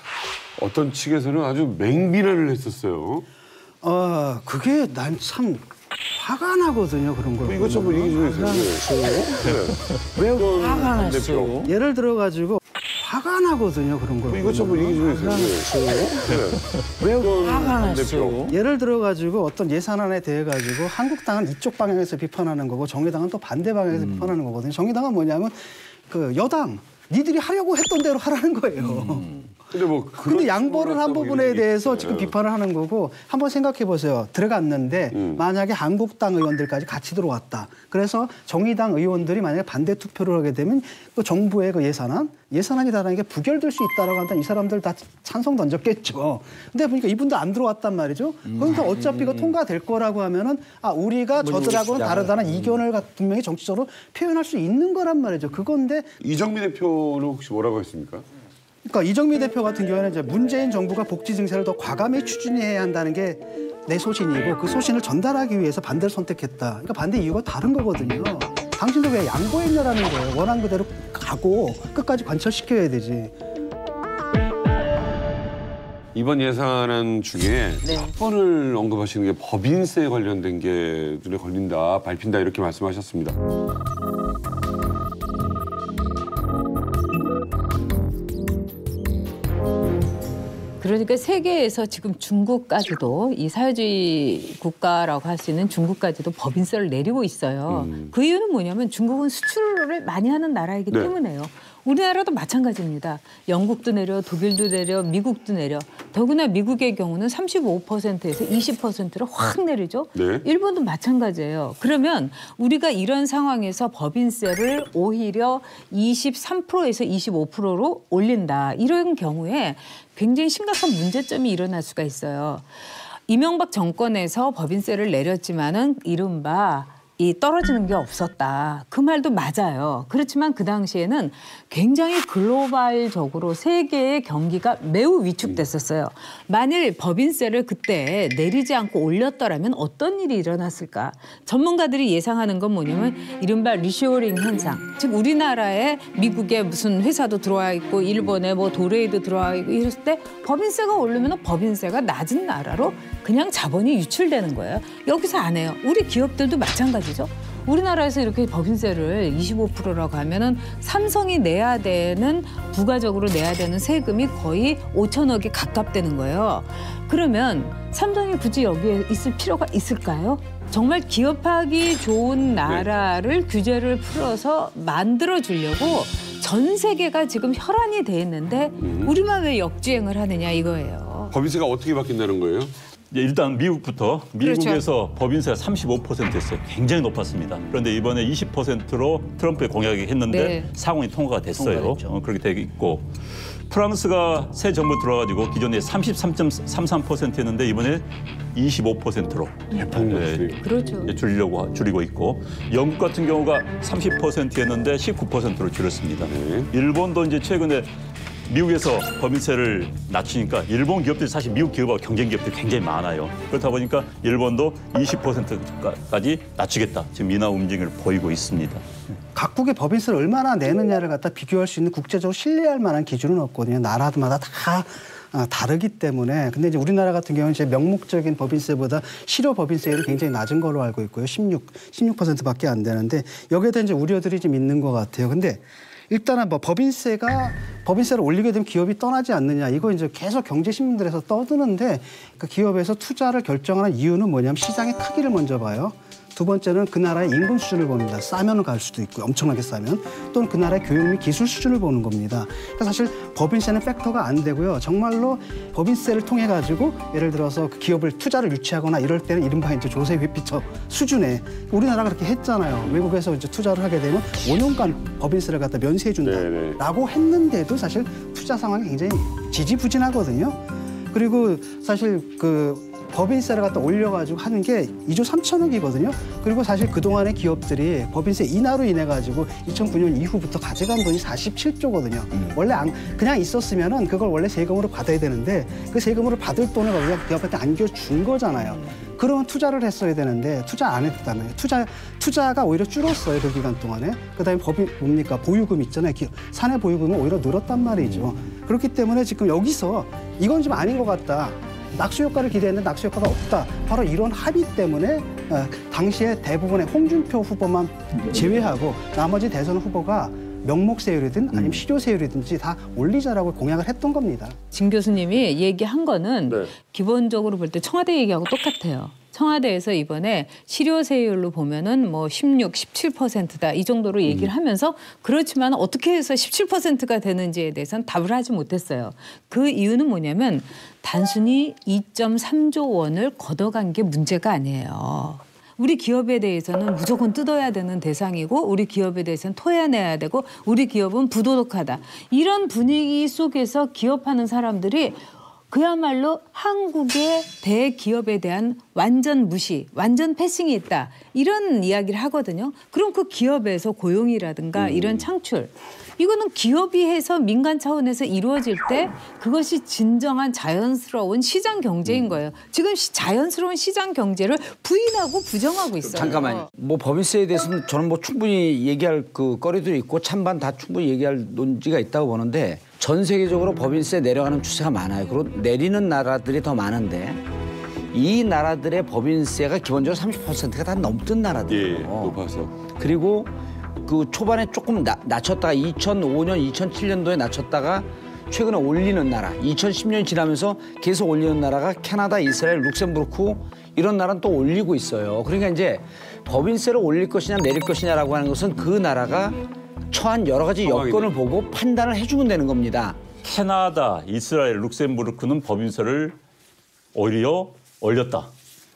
A: 어떤 측에서는 아주 맹비난을 했었어요.
E: 그게 난 참 화가 나거든요 그런 걸.
A: 이것 좀 얘기 좀 해주세요.
E: 왜
H: 화가 났어요?
E: 예를 들어가지고 화가 나거든요 그런 걸.
A: 이것 좀 얘기 좀 해주세요.
E: 왜
H: 화가 났어요?
E: 예를 들어가지고 어떤 예산안에 대해 가지고 한국당은 이쪽 방향에서 비판하는 거고 정의당은 또 반대 방향에서 비판하는 거거든요. 정의당은 뭐냐면 그 여당 니들이 하려고 했던 대로 하라는 거예요.
A: 근데 뭐
E: 근데 양보를 한 부분에 대해서 지금
A: 비
E: 비판을 하는 거고 한번 생각해 보세요. 들어갔는데 만약에 한국당 의원들까지 같이 들어왔다. 그래서 정의당 의원들이 만약에 반대 투표를 하게 되면 그 정부의 그 예산안이라는 게 부결될 수 있다라고 한다면 이 사람들 다 찬성 던졌겠죠. 근데 보니까 이분들 안 들어왔단 말이죠. 그러니까 어차피 이거 통과될 거라고 하면은 우리가 저들하고는 다르다는 이견을 분명히 정치적으로 표현할 수 있는 거란 말이죠. 그건데
A: 이정미 대표는 혹시 뭐라고 했습니까?
E: 그러니까 이정미 대표 같은 경우에는 이제 문재인 정부가 복지 증세를 더 과감히 추진해야 한다는 게 내 소신이고 그 소신을 전달하기 위해서 반대를 선택했다. 그러니까 반대 이유가 다른 거거든요. 당신도 왜 양보했냐라는 거예요. 원한 그대로 가고 끝까지 관철시켜야 되지.
A: 이번 예산안 중에 몇 번을 언급하시는 게 법인세 관련된 게 눈에 걸린다, 밟힌다 이렇게 말씀하셨습니다.
F: 그러니까 세계에서 지금 중국까지도 이 사회주의 국가라고 할 수 있는 중국까지도 법인세를 내리고 있어요. 그 이유는 뭐냐면 중국은 수출을 많이 하는 나라이기
A: 네.
F: 때문에요. 우리나라도 마찬가지입니다. 영국도 내려, 독일도 내려, 미국도 내려. 더구나 미국의 경우는 35%에서 20%를 확 내리죠.
A: 네.
F: 일본도 마찬가지예요. 그러면 우리가 이런 상황에서 법인세를 오히려 23%에서 25%로 올린다. 이런 경우에 굉장히 심각한 문제점이 일어날 수가 있어요. 이명박 정권에서 법인세를 내렸지만은 이른바 이 떨어지는 게 없었다. 그 말도 맞아요. 그렇지만 그 당시에는 굉장히 글로벌적으로 세계의 경기가 매우 위축됐었어요. 만일 법인세를 그때 내리지 않고 올렸더라면 어떤 일이 일어났을까? 전문가들이 예상하는 건 뭐냐면 이른바 리쇼어링 현상. 즉 우리나라에 미국에 무슨 회사도 들어와 있고 일본에 뭐 도레이도 들어와 있고 이랬을 때 법인세가 오르면 법인세가 낮은 나라로 그냥 자본이 유출되는 거예요. 여기서 안 해요. 우리 기업들도 마찬가지죠. 우리나라에서 이렇게 법인세를 25%라고 하면은 삼성이 내야 되는 부가적으로 내야 되는 세금이 거의 5천억에 가깝다는 거예요. 그러면 삼성이 굳이 여기에 있을 필요가 있을까요? 정말 기업하기 좋은 나라를 규제를 풀어서 만들어 주려고 전 세계가 지금 혈안이 돼 있는데 우리만 왜 역주행을 하느냐 이거예요.
A: 법인세가 어떻게 바뀐다는 거예요?
G: 일단 미국부터 미국에서
F: 그렇죠.
G: 법인세가 35%였어요. 굉장히 높았습니다. 그런데 이번에 20%로 트럼프의 공약이 했는데
F: 네.
G: 상원이 통과가 됐어요.
H: 통과됐죠.
G: 그렇게 돼 있고 프랑스가 새 정부 들어가지고 기존에 33.33%였는데 이번에 25%로
F: 그렇죠.
G: 줄이고 있고 영국 같은 경우가 30%였는데 19%로 줄였습니다. 일본도 이제 최근에 미국에서 법인세를 낮추니까 일본 기업들이 사실 미국 기업하고 경쟁 기업들이 굉장히 많아요. 그렇다 보니까 일본도 20%까지 낮추겠다. 지금 인하 움직임을 보이고 있습니다.
E: 각국의 법인세를 얼마나 내느냐를 갖다 비교할 수 있는 국제적으로 신뢰할 만한 기준은 없거든요. 나라마다 다 다르기 때문에. 근데 이제 우리나라 같은 경우는 이제 명목적인 법인세보다 실효 법인세율이 굉장히 낮은 걸로 알고 있고요. 16%밖에 안 되는데 여기에 대한 이제 우려들이 좀 있는 것 같아요. 근데 일단은 뭐 법인세를 올리게 되면 기업이 떠나지 않느냐 이거 이제 계속 경제신문들에서 떠드는데 그 기업에서 투자를 결정하는 이유는 뭐냐면 시장의 크기를 먼저 봐요. 두 번째는 그 나라의 임금 수준을 봅니다. 싸면 갈 수도 있고 엄청나게 싸면 또는 그 나라의 교육 및 기술 수준을 보는 겁니다. 그러니까 사실 법인세는 팩터가 안 되고요. 정말로 법인세를 통해 가지고 예를 들어서 그 기업을 투자를 유치하거나 이럴 때는 이른바 이제 조세 회피처 수준에 우리나라가 그렇게 했잖아요. 외국에서 이제 투자를 하게 되면 5년간 법인세를 갖다 면세해 준다라고 했는데도 사실 투자 상황이 굉장히 지지부진하거든요. 그리고 사실 그 법인세를 갖다 올려가지고 하는 게 2조 3천억이거든요. 그리고 사실 그동안의 기업들이 법인세 인하로 인해 가지고 2009년 이후부터 가져간 돈이 47조거든요. 원래 그냥 있었으면은 그걸 원래 세금으로 받아야 되는데 그 세금으로 받을 돈을 그냥 기업한테 안겨준 거잖아요. 그러면 투자를 했어야 되는데 투자 안 했다며. 투자가 오히려 줄었어요. 그 기간 동안에. 그다음에 보유금 있잖아요. 사내 보유금은 오히려 늘었단 말이죠. 그렇기 때문에 지금 여기서 이건 좀 아닌 것 같다. 낙수 효과를 기대했는데 낙수 효과가 없다. 바로 이런 합의 때문에 당시에 대부분의 홍준표 후보만 제외하고 나머지 대선 후보가 명목세율이든 아니면 실효세율이든지 다 올리자라고 공약을 했던 겁니다.
F: 진 교수님이 얘기한 거는 기본적으로 볼 때 청와대 얘기하고 똑같아요. 청와대에서 이번에 실효세율로 보면은 뭐 16, 17%다 이 정도로 얘기를 하면서 그렇지만 어떻게 해서 17%가 되는지에 대해서는 답을 하지 못했어요. 그 이유는 뭐냐면 단순히 2.3조 원을 걷어간 게 문제가 아니에요. 우리 기업에 대해서는 무조건 뜯어야 되는 대상이고 우리 기업에 대해서는 토해내야 되고 우리 기업은 부도덕하다. 이런 분위기 속에서 기업하는 사람들이 그야말로 한국의 대기업에 대한 완전 무시, 완전 패싱이 있다. 이런 이야기를 하거든요. 그럼 그 기업에서 고용이라든가 이런 창출. 이거는 기업이 해서 민간 차원에서 이루어질 때 그것이 진정한 자연스러운 시장 경제인 거예요. 지금 자연스러운 시장 경제를 부인하고 부정하고 있어요.
H: 잠깐만요. 뭐 법인세에 대해서는 저는 뭐 충분히 얘기할 그 거리도 있고 찬반 다 충분히 얘기할 논지가 있다고 보는데 전 세계적으로 법인세 내려가는 추세가 많아요. 그리고 내리는 나라들이 더 많은데 이 나라들의 법인세가 기본적으로 30%가 다 넘던 나라들이에요.
A: 예, 높아서.
H: 그리고 그 초반에 조금 낮췄다가 2005년, 2007년도에 낮췄다가 최근에 올리는 나라, 2010년이 지나면서 계속 올리는 나라가 캐나다, 이스라엘, 룩셈부르크 이런 나라는 또 올리고 있어요. 그러니까 이제 법인세를 올릴 것이냐 내릴 것이냐라고 하는 것은 그 나라가 처한 여러 가지 여건을 보고 판단을 해주면 되는 겁니다.
G: 캐나다, 이스라엘, 룩셈부르크는 법인세를 오히려 올렸다.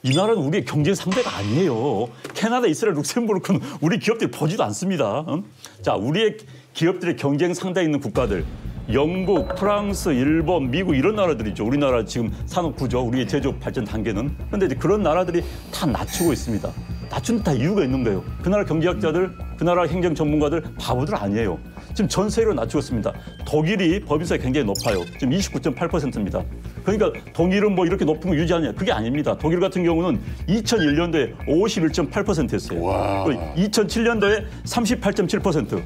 G: 이 나라는 우리의 경쟁 상대가 아니에요. 캐나다, 이스라엘, 룩셈부르크는 우리 기업들이 보지도 않습니다. 자, 우리의 기업들의 경쟁 상대에 있는 국가들. 영국, 프랑스, 일본, 미국 이런 나라들이죠. 우리나라 지금 산업 구조, 우리의 제조업 발전 단계는. 그런데 이제 그런 나라들이 다 낮추고 있습니다. 낮추는 다 이유가 있는 거예요. 그 나라 경제학자들, 그 나라 행정 전문가들 바보들 아니에요. 지금 전 세계로 낮추고 있습니다. 독일이 법인세가 굉장히 높아요. 지금 29.8%입니다. 그러니까 독일은 뭐 이렇게 높은 거 유지하냐? 그게 아닙니다. 독일 같은 경우는 2001년도에 51.8%였어요. 2007년도에 38.7%.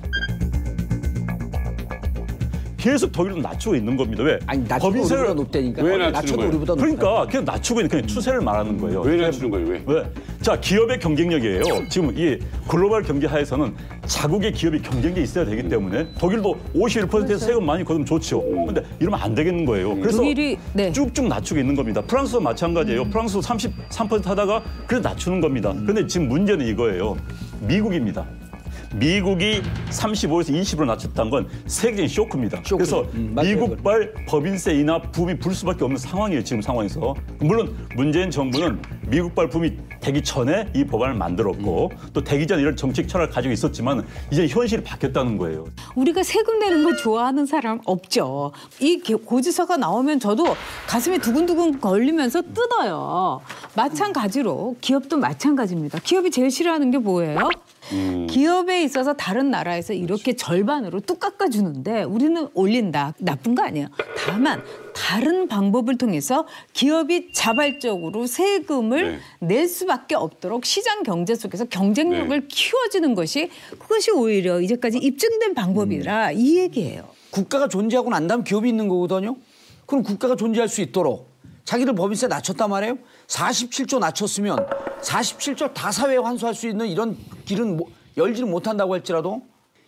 G: 계속 독일은 낮추고 있는 겁니다. 왜?
H: 아니 낮춰도 우리보다 높다니까.
A: 왜 낮추는
H: 낮춰도
A: 거예요?
H: 우리보다
G: 그러니까 그냥 낮추고 있는 그냥 추세를 말하는 거예요.
A: 왜 낮추는 거예요? 왜?
G: 왜? 자, 기업의 경쟁력이에요. 지금 이 글로벌 경제 하에서는 자국의 기업이 경쟁력이 있어야 되기 때문에 독일도 51%에서 세금 많이 거두면 좋죠. 근데 이러면 안 되겠는 거예요. 그래서
F: 독일이, 네.
G: 쭉쭉 낮추고 있는 겁니다. 프랑스도 마찬가지예요. 프랑스도 33% 하다가 그래서 낮추는 겁니다. 그런데 지금 문제는 이거예요. 미국입니다. 미국이 35에서 20으로 낮췄다는 건 세계적인 쇼크입니다. 그래서 미국발 법인세 인하 붐이 불 수밖에 없는 상황이에요. 지금 상황에서. 물론 문재인 정부는 미국발 붐이 되기 전에 이 법안을 만들었고 또 되기 전에 이런 정책 철학을 가지고 있었지만 이제 현실이 바뀌었다는 거예요.
F: 우리가 세금 내는 거 좋아하는 사람 없죠. 이 고지서가 나오면 저도 가슴이 두근두근 걸리면서 뜯어요. 마찬가지로 기업도 마찬가지입니다. 기업이 제일 싫어하는 게 뭐예요? 기업에 있어서 다른 나라에서 이렇게 절반으로 뚝 깎아주는데 우리는 올린다. 나쁜 거 아니에요. 다만 다른 방법을 통해서 기업이 자발적으로 세금을 낼 수밖에 없도록 시장 경제 속에서 경쟁력을 키워주는 것이 그것이 오히려 이제까지 입증된 방법이라 이 얘기예요.
H: 국가가 존재하고 난 다음 기업이 있는 거거든요. 그럼 국가가 존재할 수 있도록 자기들 법인세 낮췄단 말이에요. 47조 낮췄으면 47조 다 사회에 환수할 수 있는 이런 길은 열지는 못한다고 할지라도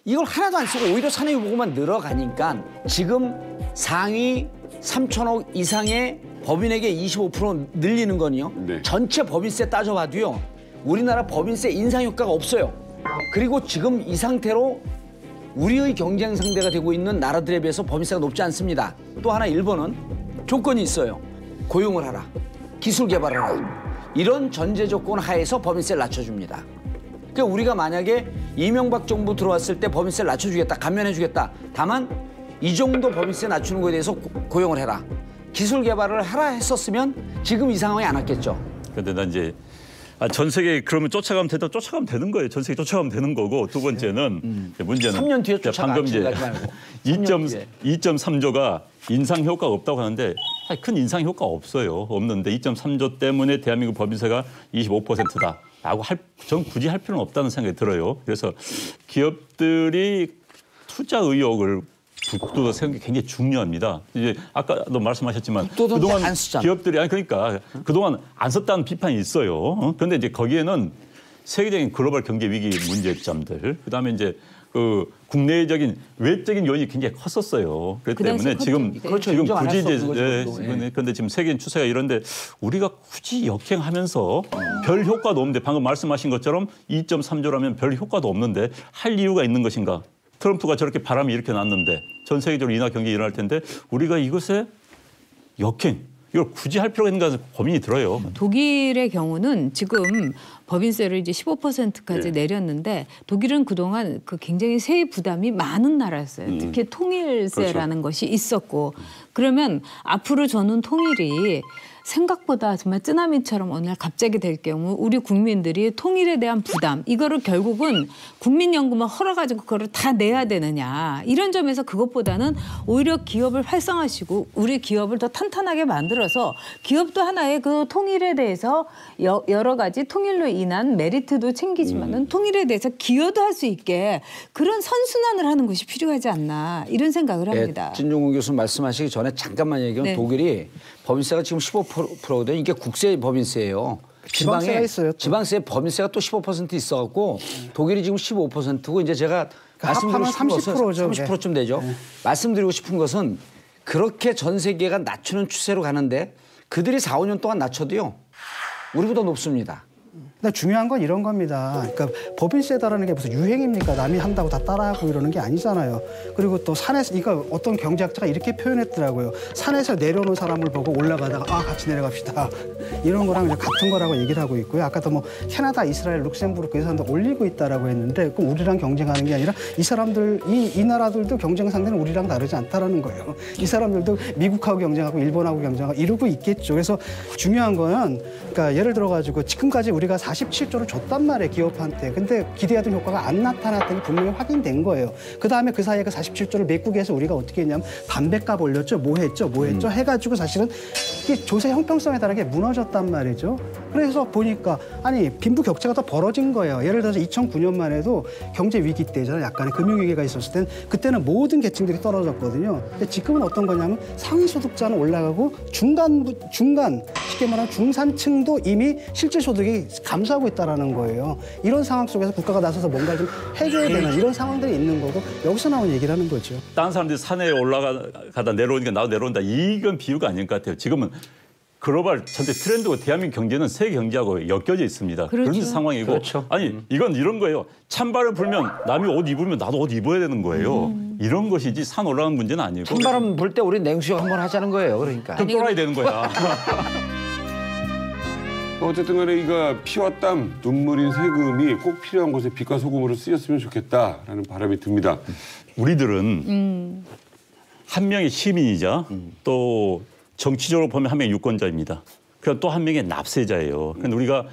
H: 이걸 하나도 안 쓰고 오히려 산업유보만 늘어가니까 지금 상위 3천억 이상의 법인에게 25% 늘리는 건요. 전체 법인세 따져봐도요. 우리나라 법인세 인상 효과가 없어요. 그리고 지금 이 상태로 우리의 경쟁 상대가 되고 있는 나라들에 비해서 법인세가 높지 않습니다. 또 하나 일본은 조건이 있어요. 고용을 하라. 기술 개발을 하라. 이런 전제 조건 하에서 법인세를 낮춰줍니다. 그러니까 우리가 만약에 이명박 정부 들어왔을 때 법인세를 낮춰주겠다. 감면해주겠다. 다만 이 정도 법인세 낮추는 거에 대해서 고용을 해라. 기술 개발을 하라 했었으면 지금 이 상황이 안 왔겠죠.
G: 근데 난 이제 전 세계 그러면 쫓아가면 되는 거예요. 전 세계 쫓아가면 되는 거고 두 번째는 문제는
H: 3년 뒤에 쫓아가.
G: 방금 이제 2.3조가 인상 효과가 없다고 하는데 큰 인상 효과 없어요. 없는데 2.3조 때문에 대한민국 법인세가 25%다라고 전 굳이 할 필요는 없다는 생각이 들어요. 그래서 기업들이 투자 의욕을 북돋아 세우는 게 굉장히 중요합니다. 이제 아까도 말씀하셨지만 그동안
H: 안 쓰잖아.
G: 기업들이 그러니까 그동안 안 썼다는 비판이 있어요. 그런데 이제 거기에는 세계적인 글로벌 경제 위기 문제점들, 그다음에 이제 그 국내적인 외적인 요인이 굉장히 컸었어요. 그렇기 때문에 지금
H: 그렇죠.
G: 지금
H: 인정 안
G: 굳이
H: 할 수
G: 이제
H: 없는 거죠.
G: 그런데 지금 세계적인 추세가 이런데 우리가 굳이 역행하면서 별 효과도 없는데 방금 말씀하신 것처럼 2.3조라면 별 효과도 없는데 할 이유가 있는 것인가? 트럼프가 저렇게 바람이 이렇게 났는데 전 세계적으로 인하 경기 일어날 텐데 우리가 이것에 역행 이걸 굳이 할 필요가 있는가 고민이 들어요.
F: 독일의 경우는 지금 법인세를 이제 15%까지 내렸는데 독일은 그동안 그 굉장히 세액 부담이 많은 나라였어요. 특히 통일세라는 것이 있었고 그러면 앞으로 저는 통일이 생각보다 정말 쓰나미처럼 어느 날 갑자기 될 경우 우리 국민들이 통일에 대한 부담 이거를 결국은 국민연금을 헐어가지고 그거를 다 내야 되느냐 이런 점에서 그것보다는 오히려 기업을 활성화시키고 우리 기업을 더 탄탄하게 만들어서 기업도 하나의 그 통일에 대해서 여러 가지 통일로 인한 메리트도 챙기지만은 통일에 대해서 기여도 할 수 있게 그런 선순환을 하는 것이 필요하지 않나 이런 생각을 합니다.
H: 진종훈 교수 말씀하시기 전에 잠깐만 얘기하면 독일이 법인세가 지금 15%거든요. 이게 국세 법인세예요.
E: 지방세가 있어요. 또.
H: 지방세 법인세가 또 15% 있어갖고 독일이 지금 15%고 이제 제가 말씀드리고
E: 합하면
H: 싶은 것은
E: 30%죠.
H: 30%쯤 되죠. 말씀드리고 싶은 것은 그렇게 전 세계가 낮추는 추세로 가는데 그들이 4, 5년 동안 낮춰도요. 우리보다 높습니다.
E: 근데 중요한 건 이런 겁니다. 그러니까 법인세다라는 게 무슨 유행입니까? 남이 한다고 다 따라하고 이러는 게 아니잖아요. 그리고 또 산에서 그러니까 어떤 경제학자가 이렇게 표현했더라고요. 산에서 내려오는 사람을 보고 올라가다가 같이 내려갑시다. 이런 거랑 같은 거라고 얘기를 하고 있고요. 아까도 뭐 캐나다, 이스라엘, 룩셈부르크 이 사람들 올리고 있다라고 했는데 그럼 우리랑 경쟁하는 게 아니라 이 사람들 이 나라들도 경쟁 상대는 우리랑 다르지 않다라는 거예요. 이 사람들도 미국하고 경쟁하고 일본하고 경쟁하고 이러고 있겠죠. 그래서 중요한 거는 그러니까 예를 들어 가지고 지금까지 우리가 47조를 줬단 말이에요, 기업한테. 근데 기대하던 효과가 안 나타났던 게 분명히 확인된 거예요. 그다음에 그 사이에 그 47조를 메꾸기 위해서 우리가 어떻게 했냐면 담배값 올렸죠, 뭐 했죠 해가지고 사실은 이게 조세 형평성에 따른 게 무너졌단 말이죠. 그래서 보니까 아니 빈부격차가 더 벌어진 거예요. 예를 들어서 2009년만 해도 경제 위기 때잖아요. 약간의 금융위기가 있었을 땐 그때는 모든 계층들이 떨어졌거든요. 근데 지금은 어떤 거냐면 상위 소득자는 올라가고 중간 쉽게 말하면 중산층도 이미 실질 소득이 감소하고 있다는 거예요. 이런 상황 속에서 국가가 나서서 뭔가 좀 해줘야 되는 이런 상황들이 있는 거고 여기서 나온 얘기를 하는 거죠.
G: 다른 사람들이 산에 올라가다 내려오니까 나도 내려온다. 이건 비유가 아닌 것 같아요. 지금은 글로벌 전체 트렌드고 대한민국 경제는 세계 경제하고 엮여져 있습니다.
F: 그렇죠.
G: 그런 상황이고
H: 그렇죠.
G: 아니 이건 이런 거예요. 찬바람 불면 남이 옷 입으면 나도 옷 입어야 되는 거예요. 이런 것이지 산 올라가는 문제는 아니고.
H: 찬바람 불 때 우리 냉수욕 한번 하자는 거예요. 그러니까.
G: 좀 돌아야 되는 거야.
A: 어쨌든 간에 이거 피와 땀, 눈물인 세금이 꼭 필요한 곳에 빛과 소금으로 쓰였으면 좋겠다라는 바람이 듭니다.
G: 우리들은 한 명의 시민이자 또 정치적으로 보면 한 명의 유권자입니다. 그러니까 또 한 명의 납세자예요. 그런데 우리가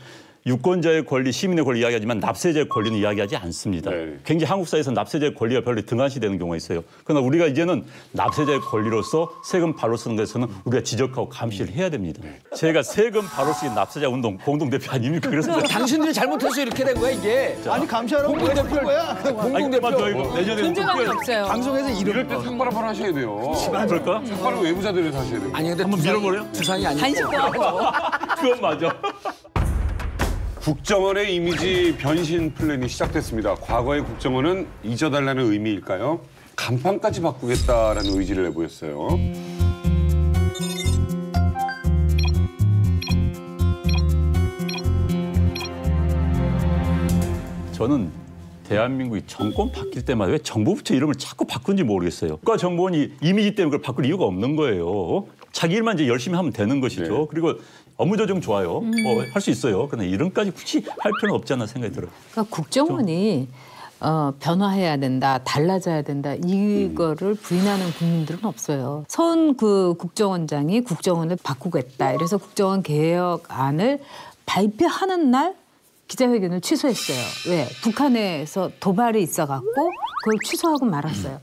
G: 유권자의 권리, 시민의 권리 이야기하지만 납세자의 권리는 이야기하지 않습니다.
A: 네.
G: 굉장히 한국 사회에서 납세자의 권리가 별로 등한시되는 경우가 있어요. 그러나 우리가 이제는 납세자의 권리로서 세금 바로 쓰는 것에서는 우리가 지적하고 감시를 해야 됩니다. 제가 세금 바로 쓰기 납세자 운동 공동대표 아닙니까? 그래서
H: 당신들이 잘못해서 이렇게 된 거야 이게.
E: 아니 감시하라고
H: 공동대표를 거야.
G: 공동대표 내년에
F: 존재감이 없어요.
E: 방송에서
A: 이럴 때 상발 한번 하셔야 돼요.
G: 그럴까?
A: 상발은 외부자들에서 하셔야 돼요.
H: 아니 근데
G: 한번 밀어버려?
H: 두상이 아니고.
F: 단식도 하고.
G: 그건 맞아.
A: 국정원의 이미지 변신 플랜이 시작됐습니다. 과거의 국정원은 잊어달라는 의미일까요? 간판까지 바꾸겠다라는 의지를 내보였어요.
G: 저는 대한민국이 정권 바뀔 때마다 왜 정부 부처 이름을 자꾸 바꾸는지 모르겠어요. 국가정보원이 이미지 때문에 그걸 바꿀 이유가 없는 거예요. 자기 일만 이제 열심히 하면 되는 것이죠.
A: 네.
G: 그리고 업무 조정 좋아요. 뭐 할 수 있어요. 그런데 이름까지 굳이 할 필요는 없지 않나 생각이 들어요.
F: 그러니까 국정원이 변화해야 된다, 달라져야 된다 이거를 부인하는 국민들은 없어요. 선 그 국정원장이 국정원을 바꾸겠다. 이래서 국정원 개혁안을 발표하는 날 기자회견을 취소했어요. 왜? 북한에서 도발이 있어갖고 그걸 취소하고 말았어요.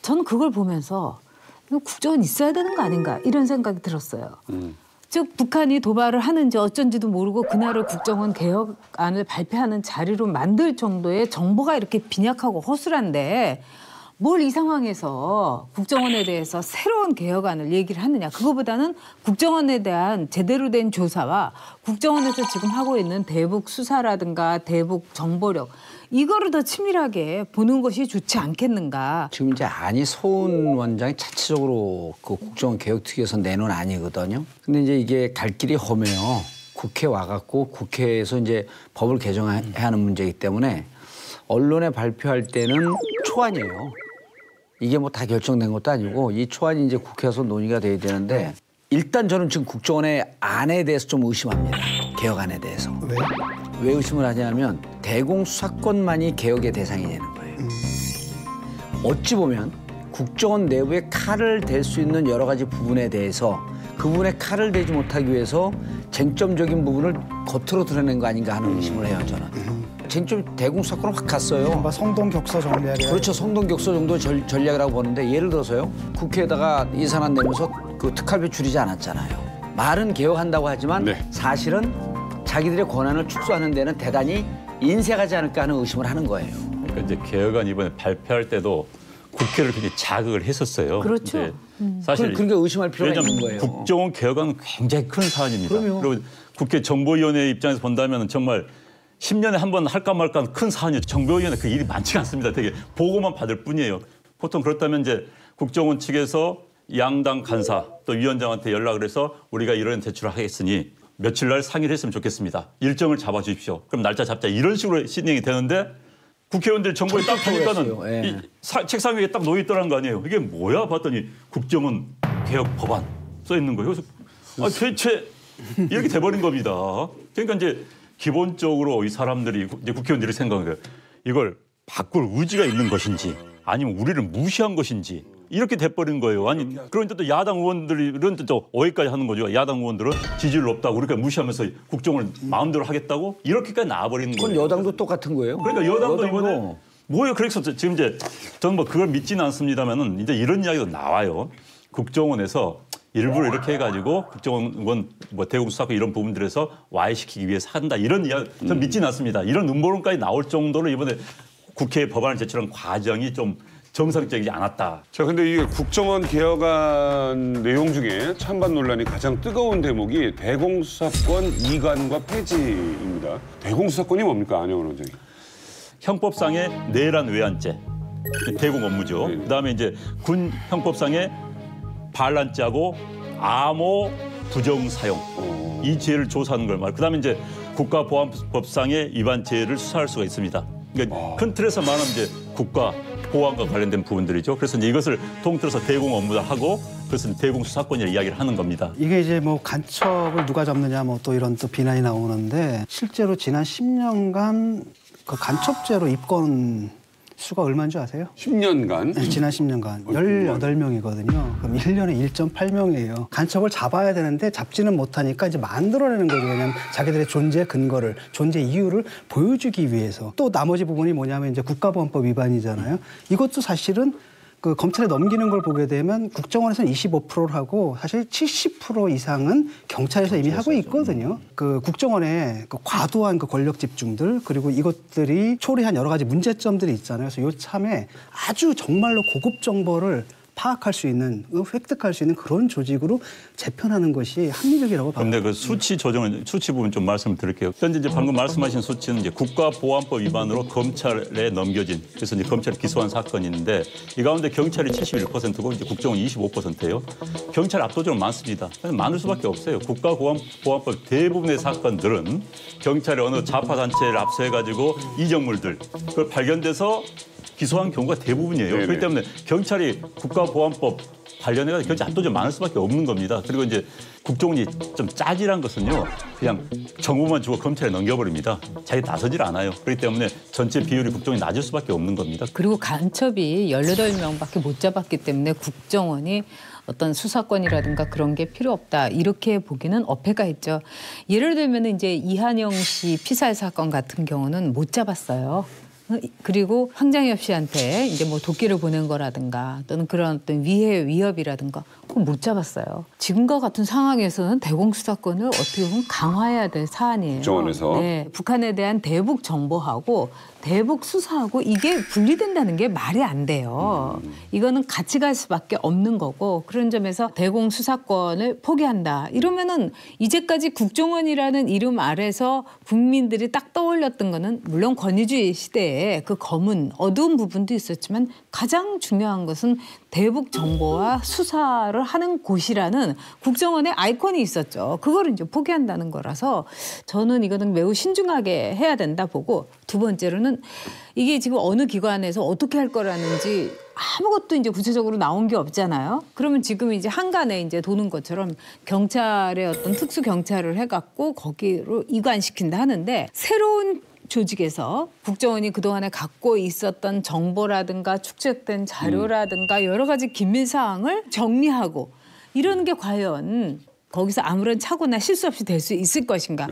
F: 저는 그걸 보면서 이거 국정원 있어야 되는 거 아닌가 이런 생각이 들었어요. 즉 북한이 도발을 하는지 어쩐지도 모르고 그날을 국정원 개혁안을 발표하는 자리로 만들 정도의 정보가 이렇게 빈약하고 허술한데 뭘 이 상황에서 국정원에 대해서 새로운 개혁안을 얘기를 하느냐. 그거보다는 국정원에 대한 제대로 된 조사와 국정원에서 지금 하고 있는 대북 수사라든가 대북 정보력 이거를 더 치밀하게 보는 것이 좋지 않겠는가.
H: 지금 이제 안이 서훈 원장이 자체적으로 그 국정원 개혁특위에서 내놓은 안이거든요. 근데 이제 이게 갈 길이 험해요. 국회 와갖고 국회에서 이제 법을 개정해야 하는 문제이기 때문에 언론에 발표할 때는 초안이에요. 이게 뭐 다 결정된 것도 아니고 이 초안이 이제 국회에서 논의가 돼야 되는데 일단 저는 지금 국정원의 안에 대해서 좀 의심합니다. 개혁안에 대해서.
E: 왜?
H: 왜 의심을 하냐면 대공수사권만이 개혁의 대상이 되는 거예요. 어찌 보면 국정원 내부에 칼을 댈 수 있는 여러 가지 부분에 대해서 그 부분에 칼을 대지 못하기 위해서 쟁점적인 부분을 겉으로 드러낸 거 아닌가 하는 의심을 해요, 저는. 쟁점 대공수사권은 확 갔어요.
E: 뭐 성동격서 전략이
H: 그렇죠. 성동격서 정도의 전략이라고 보는데 예를 들어서요. 국회에다가 예산안 내면서 그 특활비 줄이지 않았잖아요. 말은 개혁한다고 하지만
A: 네.
H: 사실은 자기들의 권한을 축소하는 데는 대단히 인색하지 않을까 하는 의심을 하는 거예요.
G: 그러니까 이제 개혁안 이번에 발표할 때도 국회를 굉장히 자극을 했었어요.
F: 그렇죠.
G: 이제 사실
H: 그러니까 의심할 필요가
G: 왜냐하면
H: 있는 거예요.
G: 국정원 개혁안은 굉장히 큰 사안입니다.
H: 그럼요.
G: 그리고 국회 정보위원회 입장에서 본다면 정말 10년에 한 번 할까 말까 하는 큰 사안이죠. 정보위원회 그 일이 많지가 않습니다. 되게 보고만 받을 뿐이에요. 보통 그렇다면 이제 국정원 측에서 양당 간사 또 위원장한테 연락을 해서 우리가 이런 대출을 하겠으니 며칠 날 상의를 했으면 좋겠습니다. 일정을 잡아 주십시오. 그럼 날짜 잡자. 이런 식으로 진행이 되는데 국회의원들 정보에 딱 보니까는
H: 예.
G: 이 책상 위에 딱 놓여 있더라는 거 아니에요. 이게 뭐야 봤더니 국정원 개혁 법안 써 있는 거예요. 그래서 대체 이렇게 돼버린 겁니다. 그러니까 이제 기본적으로 이 사람들이 이제 국회의원들이 생각한 거예요. 이걸 바꿀 의지가 있는 것인지 아니면 우리를 무시한 것인지 이렇게 돼버린 거예요. 아니 그런데 또 야당 의원들이 이런 또 오해까지 하는 거죠. 야당 의원들은 지지율 없다고 그렇게 무시하면서 국정을 마음대로 하겠다고 이렇게까지 나와버리는
H: 그건
G: 거예요.
H: 여당도 똑같은 거예요.
G: 그러니까 여당도 이번에 뭐예요? 그래서 지금 이제 저는 뭐 그걸 믿지는 않습니다만은 이제 이런 이야기도 나와요. 국정원에서 일부러 이렇게 해가지고 국정원 뭐 대공수사권 이런 부분들에서 와해시키기 위해서 한다 이런 이야기 저는 믿지는 않습니다. 이런 음모론까지 나올 정도로 이번에 국회에 법안을 제출한 과정이 좀 정상적이지 않았다.
A: 자, 근데 이게 국정원 개혁안 내용 중에 찬반 논란이 가장 뜨거운 대목이 대공수사권 이관과 폐지입니다. 대공수사권이 뭡니까, 안영원 원장님?
G: 형법상의 내란 외환죄, 대공 업무죠.
A: 네.
G: 그다음에 이제 군 형법상의 반란죄하고 암호 부정 사용 이 죄를 조사하는 걸 말. 그다음에 이제 국가보안법상의 위반 죄를 수사할 수가 있습니다. 그러니까 큰 틀에서 말하면 이제 국가 보안과 관련된 부분들이죠. 그래서 이제 이것을 통틀어서 대공 업무를 하고 그래서 대공 수사권이라고 이야기를 하는 겁니다.
E: 이게 이제 뭐 간첩을 누가 잡느냐 뭐 또 이런 또 비난이 나오는데 실제로 지난 10년간 그 간첩죄로 입건 수가 얼마인 줄 아세요?
A: 10년간?
E: 네, 지난 10년간 18명이거든요. 그럼 1년에 1.8명이에요. 간첩을 잡아야 되는데 잡지는 못하니까 이제 만들어내는 거죠. 왜냐하면 자기들의 존재 근거를, 존재 이유를 보여주기 위해서. 또 나머지 부분이 뭐냐면 이제 국가보안법 위반이잖아요. 이것도 사실은 그 검찰에 넘기는 걸 보게 되면 국정원에서는 25%를 하고 사실 70% 이상은 경찰에서 이미 하고 있거든요. 그 국정원의 그 과도한 그 권력 집중들 그리고 이것들이 초래한 여러 가지 문제점들이 있잖아요. 그래서 요참에 아주 정말로 고급 정보를 파악할 수 있는, 획득할 수 있는 그런 조직으로 재편하는 것이 합리적이라고 봐요.
G: 그런데 그 수치 조정은 수치 부분 좀 말씀을 드릴게요. 현재 이제 방금 말씀하신 수치는 이제 국가보안법 위반으로 검찰에 넘겨진 그래서 이제 검찰이 기소한 사건이 있는데 이 가운데 경찰이 71%고 이제 국정원 25%예요. 경찰 압도적으로 많습니다. 많을 수밖에 없어요. 국가보안법 대부분의 사건들은 경찰이 어느 좌파 단체를 압수해가지고 이정물들 그걸 발견돼서 기소한 경우가 대부분이에요.
A: 네네.
G: 그렇기 때문에 경찰이 국가보안법 관련해서 경찰 압도적으로 많을 수밖에 없는 겁니다. 그리고 이제 국정원이 좀 짜질한 것은요. 그냥 정보만 주고 검찰에 넘겨버립니다. 자기 나서질 않아요. 그렇기 때문에 전체 비율이 국정원이 낮을 수밖에 없는 겁니다.
F: 그리고 간첩이 18명밖에 못 잡았기 때문에 국정원이 어떤 수사권이라든가 그런 게 필요 없다. 이렇게 보기는 어폐가 있죠. 예를 들면 이제 이한영 씨 피살 사건 같은 경우는 못 잡았어요. 그리고 황장엽 씨한테 이제 뭐 도끼를 보낸 거라든가 또는 그런 어떤 위해 위협이라든가 그거 못 잡았어요. 지금과 같은 상황에서는 대공수사권을 어떻게 보면 강화해야 될 사안이에요.
A: 국정원에서.
F: 네, 북한에 대한 대북 정보하고 대북 수사하고 이게 분리된다는 게 말이 안 돼요. 이거는 같이 갈 수밖에 없는 거고 그런 점에서 대공 수사권을 포기한다. 이러면은 이제까지 국정원이라는 이름 아래서 국민들이 딱 떠올렸던 거는 물론 권위주의 시대에 그 검은 어두운 부분도 있었지만 가장 중요한 것은 대북 정보와 수사를 하는 곳이라는 국정원의 아이콘이 있었죠. 그거를 이제 포기한다는 거라서 저는 이거는 매우 신중하게 해야 된다 보고 두 번째로는 이게 지금 어느 기관에서 어떻게 할 거라는지 아무것도 이제 구체적으로 나온 게 없잖아요. 그러면 지금 이제 한간에 이제 도는 것처럼 경찰의 어떤 특수 경찰을 해갖고 거기로 이관시킨다 하는데 새로운 조직에서 국정원이 그동안에 갖고 있었던 정보라든가 축적된 자료라든가 여러 가지 기밀사항을 정리하고 이러는 게 과연 거기서 아무런 착오나 실수 없이 될 수 있을 것인가.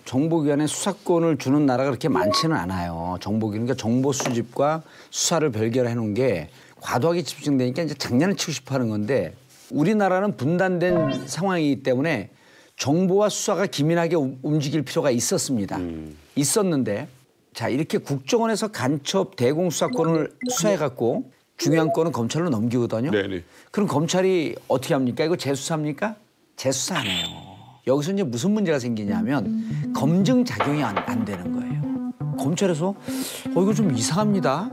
H: 정보기관에 수사권을 주는 나라가 그렇게 많지는 않아요. 정보기관, 그러니까 정보 수집과 수사를 별개로 해놓은 게 과도하게 집중되니까 이제 장난을 치고 싶어 하는 건데 우리나라는 분단된 상황이기 때문에 정보와 수사가 기민하게 움직일 필요가 있었습니다. 있었는데 자 이렇게 국정원에서 간첩 대공수사권을 수사해갖고 중요한 건은 검찰로 넘기거든요.
A: 네네.
H: 그럼 검찰이 어떻게 합니까? 이거 재수사합니까? 재수사 안 해요. 여기서 이제 무슨 문제가 생기냐면 검증 작용이 안 되는 거예요. 검찰에서 이거 좀 이상합니다.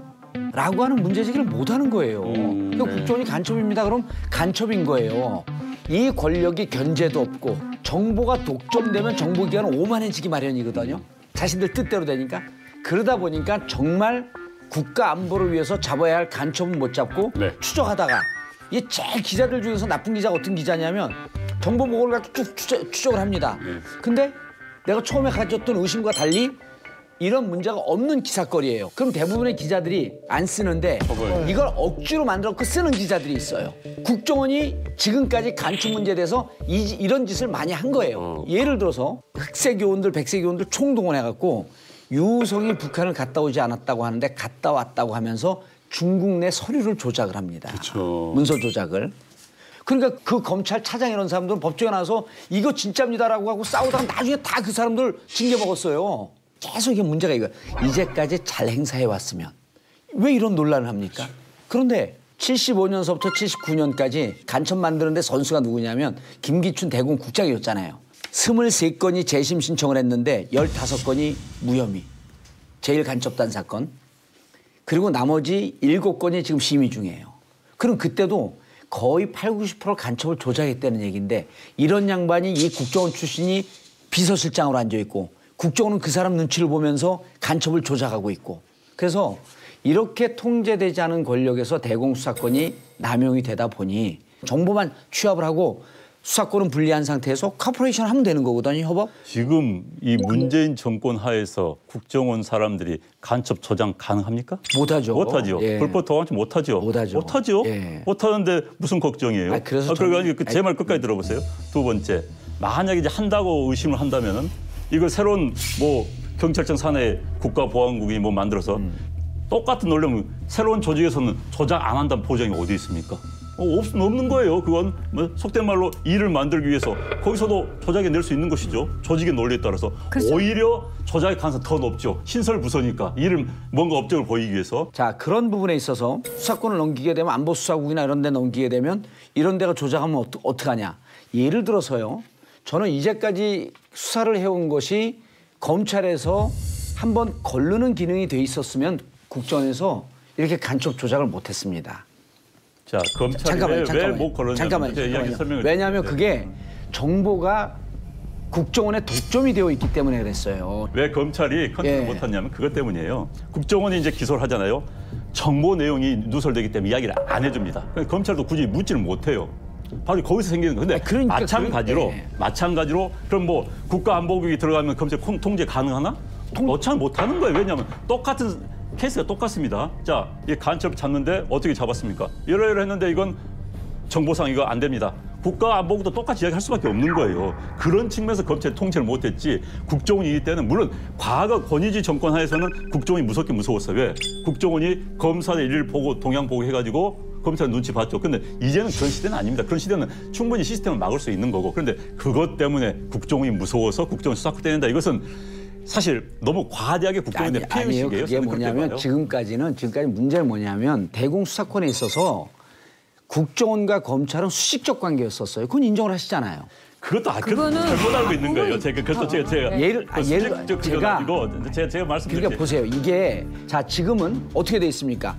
H: 라고 하는 문제 제기를 못 하는 거예요. 그러니까 국정원이 간첩입니다. 그럼 간첩인 거예요. 이 권력이 견제도 없고 정보가 독점되면 정보기관은 오만해지기 마련이거든요. 자신들 뜻대로 되니까. 그러다 보니까 정말 국가 안보를 위해서 잡아야 할 간첩은 못 잡고
A: 네.
H: 추적하다가 이게 제일 기자들 중에서 나쁜 기자가 어떤 기자냐면 정보 보고를 갖고 쭉 추적을 합니다. 근데 내가 처음에 가졌던 의심과 달리 이런 문제가 없는 기사거리예요. 그럼 대부분의 기자들이 안 쓰는데 이걸 억지로 만들어서 쓰는 기자들이 있어요. 국정원이 지금까지 간첩 문제에 대해서 이런 짓을 많이 한 거예요. 예를 들어서 흑색 요원들, 백색 요원들 총동원해갖고 유우성이 북한을 갔다 오지 않았다고 하는데 갔다 왔다고 하면서 중국 내 서류를 조작을 합니다.
A: 그쵸.
H: 문서 조작을. 그러니까 그 검찰 차장 이런 사람들은 법정에 나와서 이거 진짜입니다라고 하고 싸우다가 나중에 다 그 사람들 징계 먹었어요. 계속 이게 문제가 이거. 이제까지 잘 행사해 왔으면 왜 이런 논란을 합니까? 그런데 75년서부터 79년까지 간첩 만드는데 선수가 누구냐면 김기춘 대공 국장이었잖아요. 23건이 재심 신청을 했는데 15건이 무혐의. 제일 간첩단 사건. 그리고 나머지 7건이 지금 심의 중이에요. 그럼 그때도 거의 80~90% 간첩을 조작했다는 얘기인데 이런 양반이 이 국정원 출신이 비서실장으로 앉아있고 국정원은 그 사람 눈치를 보면서 간첩을 조작하고 있고 그래서 이렇게 통제되지 않은 권력에서 대공수사권이 남용이 되다 보니 정보만 취합을 하고 수사권은 분리한 상태에서 커퍼레이션 하면 되는 거거든요, 협업.
G: 지금 이 문재인 정권 하에서 국정원 사람들이 간첩 조작 가능합니까?
H: 못하죠.
G: 못하죠.
H: 예.
G: 불법 도망치 못하죠.
H: 못하죠.
G: 못하죠.
H: 예.
G: 못하는데 무슨 걱정이에요?
H: 그래서
G: 그래가지고 제 말 끝까지 들어보세요. 두 번째, 만약에 이제 한다고 의심을 한다면은 이걸 새로운 뭐 경찰청 산하에 국가보안국이 뭐 만들어서 똑같은 논리면 새로운 조직에서는 조작 안 한다는 보장이 어디 있습니까? 없는 거예요. 그건 뭐 속된 말로 일을 만들기 위해서 거기서도 조작에 낼 수 있는 것이죠. 조직의 논리에 따라서.
F: 그렇죠.
G: 오히려 조작의 가능성이 더 높죠. 신설부서니까 일을 뭔가 업적을 보이기 위해서.
H: 자, 그런 부분에 있어서 수사권을 넘기게 되면 안보수사국이나 이런 데 넘기게 되면 이런 데가 조작하면 어떡하냐. 예를 들어서요. 저는 이제까지 수사를 해온 것이 검찰에서 한번 거르는 기능이 돼 있었으면 국정원에서 이렇게 간첩 조작을 못했습니다.
G: 자, 검찰이 왜 못 걸었냐면
H: 잠깐만요. 왜냐하면 그게 정보가 국정원의 독점이 되어 있기 때문에 그랬어요.
G: 왜 검찰이 컨트롤 못했냐면 그것 때문이에요. 국정원이 이제 기소를 하잖아요. 정보 내용이 누설되기 때문에 이야기를 안 해줍니다. 그러니까 검찰도 굳이 묻지를 못해요. 바로 거기서 생기는 건데
H: 그러니까
G: 마찬가지로 그럼 뭐 국가안보국이 들어가면 검찰 통제 가능하나? 참 못하는 거예요. 왜냐하면 똑같은 케이스가 똑같습니다. 자, 이 간첩 잡는데 어떻게 잡았습니까? 이러이러 했는데 이건 정보상 이거 안 됩니다. 국가안보국도 똑같이 이야기할 수밖에 없는 거예요. 그런 측면에서 검찰이 통제를 못했지 국정원이기 때는 물론 과거 권위주의 정권 하에서는 국정원이 무섭게 무서웠어요. 왜? 국정원이 검사의 일을 보고 동향 보고 해가지고 검찰 눈치 봤죠. 근데 이제는 그런 시대는 아닙니다. 그런 시대는 충분히 시스템을 막을 수 있는 거고. 그런데 그것 때문에 국정원이 무서워서 국정원 수사권 떼낸다. 이것은 사실 너무 과대하게 국정원에 피해의식이에요.
H: 그게 뭐냐면 지금까지 문제는 뭐냐면 대공수사권에 있어서 국정원과 검찰은 수직적 관계였었어요. 그건 인정을 하시잖아요.
G: 그것도 잘못 알고 있는 거예요. 제가
H: 제가
G: 말씀드릴게요.
H: 그러니까 보세요. 이게 자 지금은 어떻게 돼 있습니까?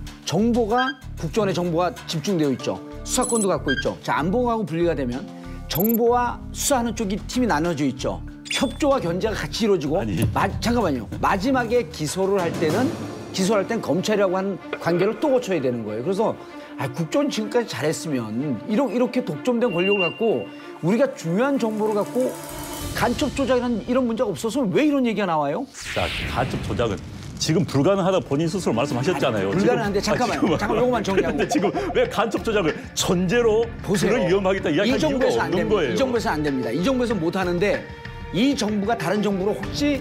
H: 국정원의 정보가 집중되어 있죠. 수사권도 갖고 있죠. 자 안보하고 분리가 되면 정보와 수사하는 쪽이 팀이 나눠져 있죠. 협조와 견제가 같이 이루어지고 잠깐만요. 마지막에 기소를 할 때는 검찰이라고 하는 관계를 또 거쳐야 되는 거예요. 그래서 국정원 지금까지 잘했으면 이렇게 독점된 권력을 갖고 우리가 중요한 정보를 갖고 간첩 조작이라는 이런 문제가 없어서 왜 이런 얘기가 나와요?
G: 자, 간첩 조작은 지금 불가능하다 본인 스스로 말씀하셨잖아요.
H: 불가능한데 잠깐만 요거만 정리하고.
G: 근데 지금 왜 간첩 조작을 전제로
H: 보세요.
G: 그런 위험하겠다 이야기할 이유가 없는 거예요.
H: 이 정부에서 안 됩니다. 이 정부에서 못 하는데 이 정부가 다른 정부로 혹시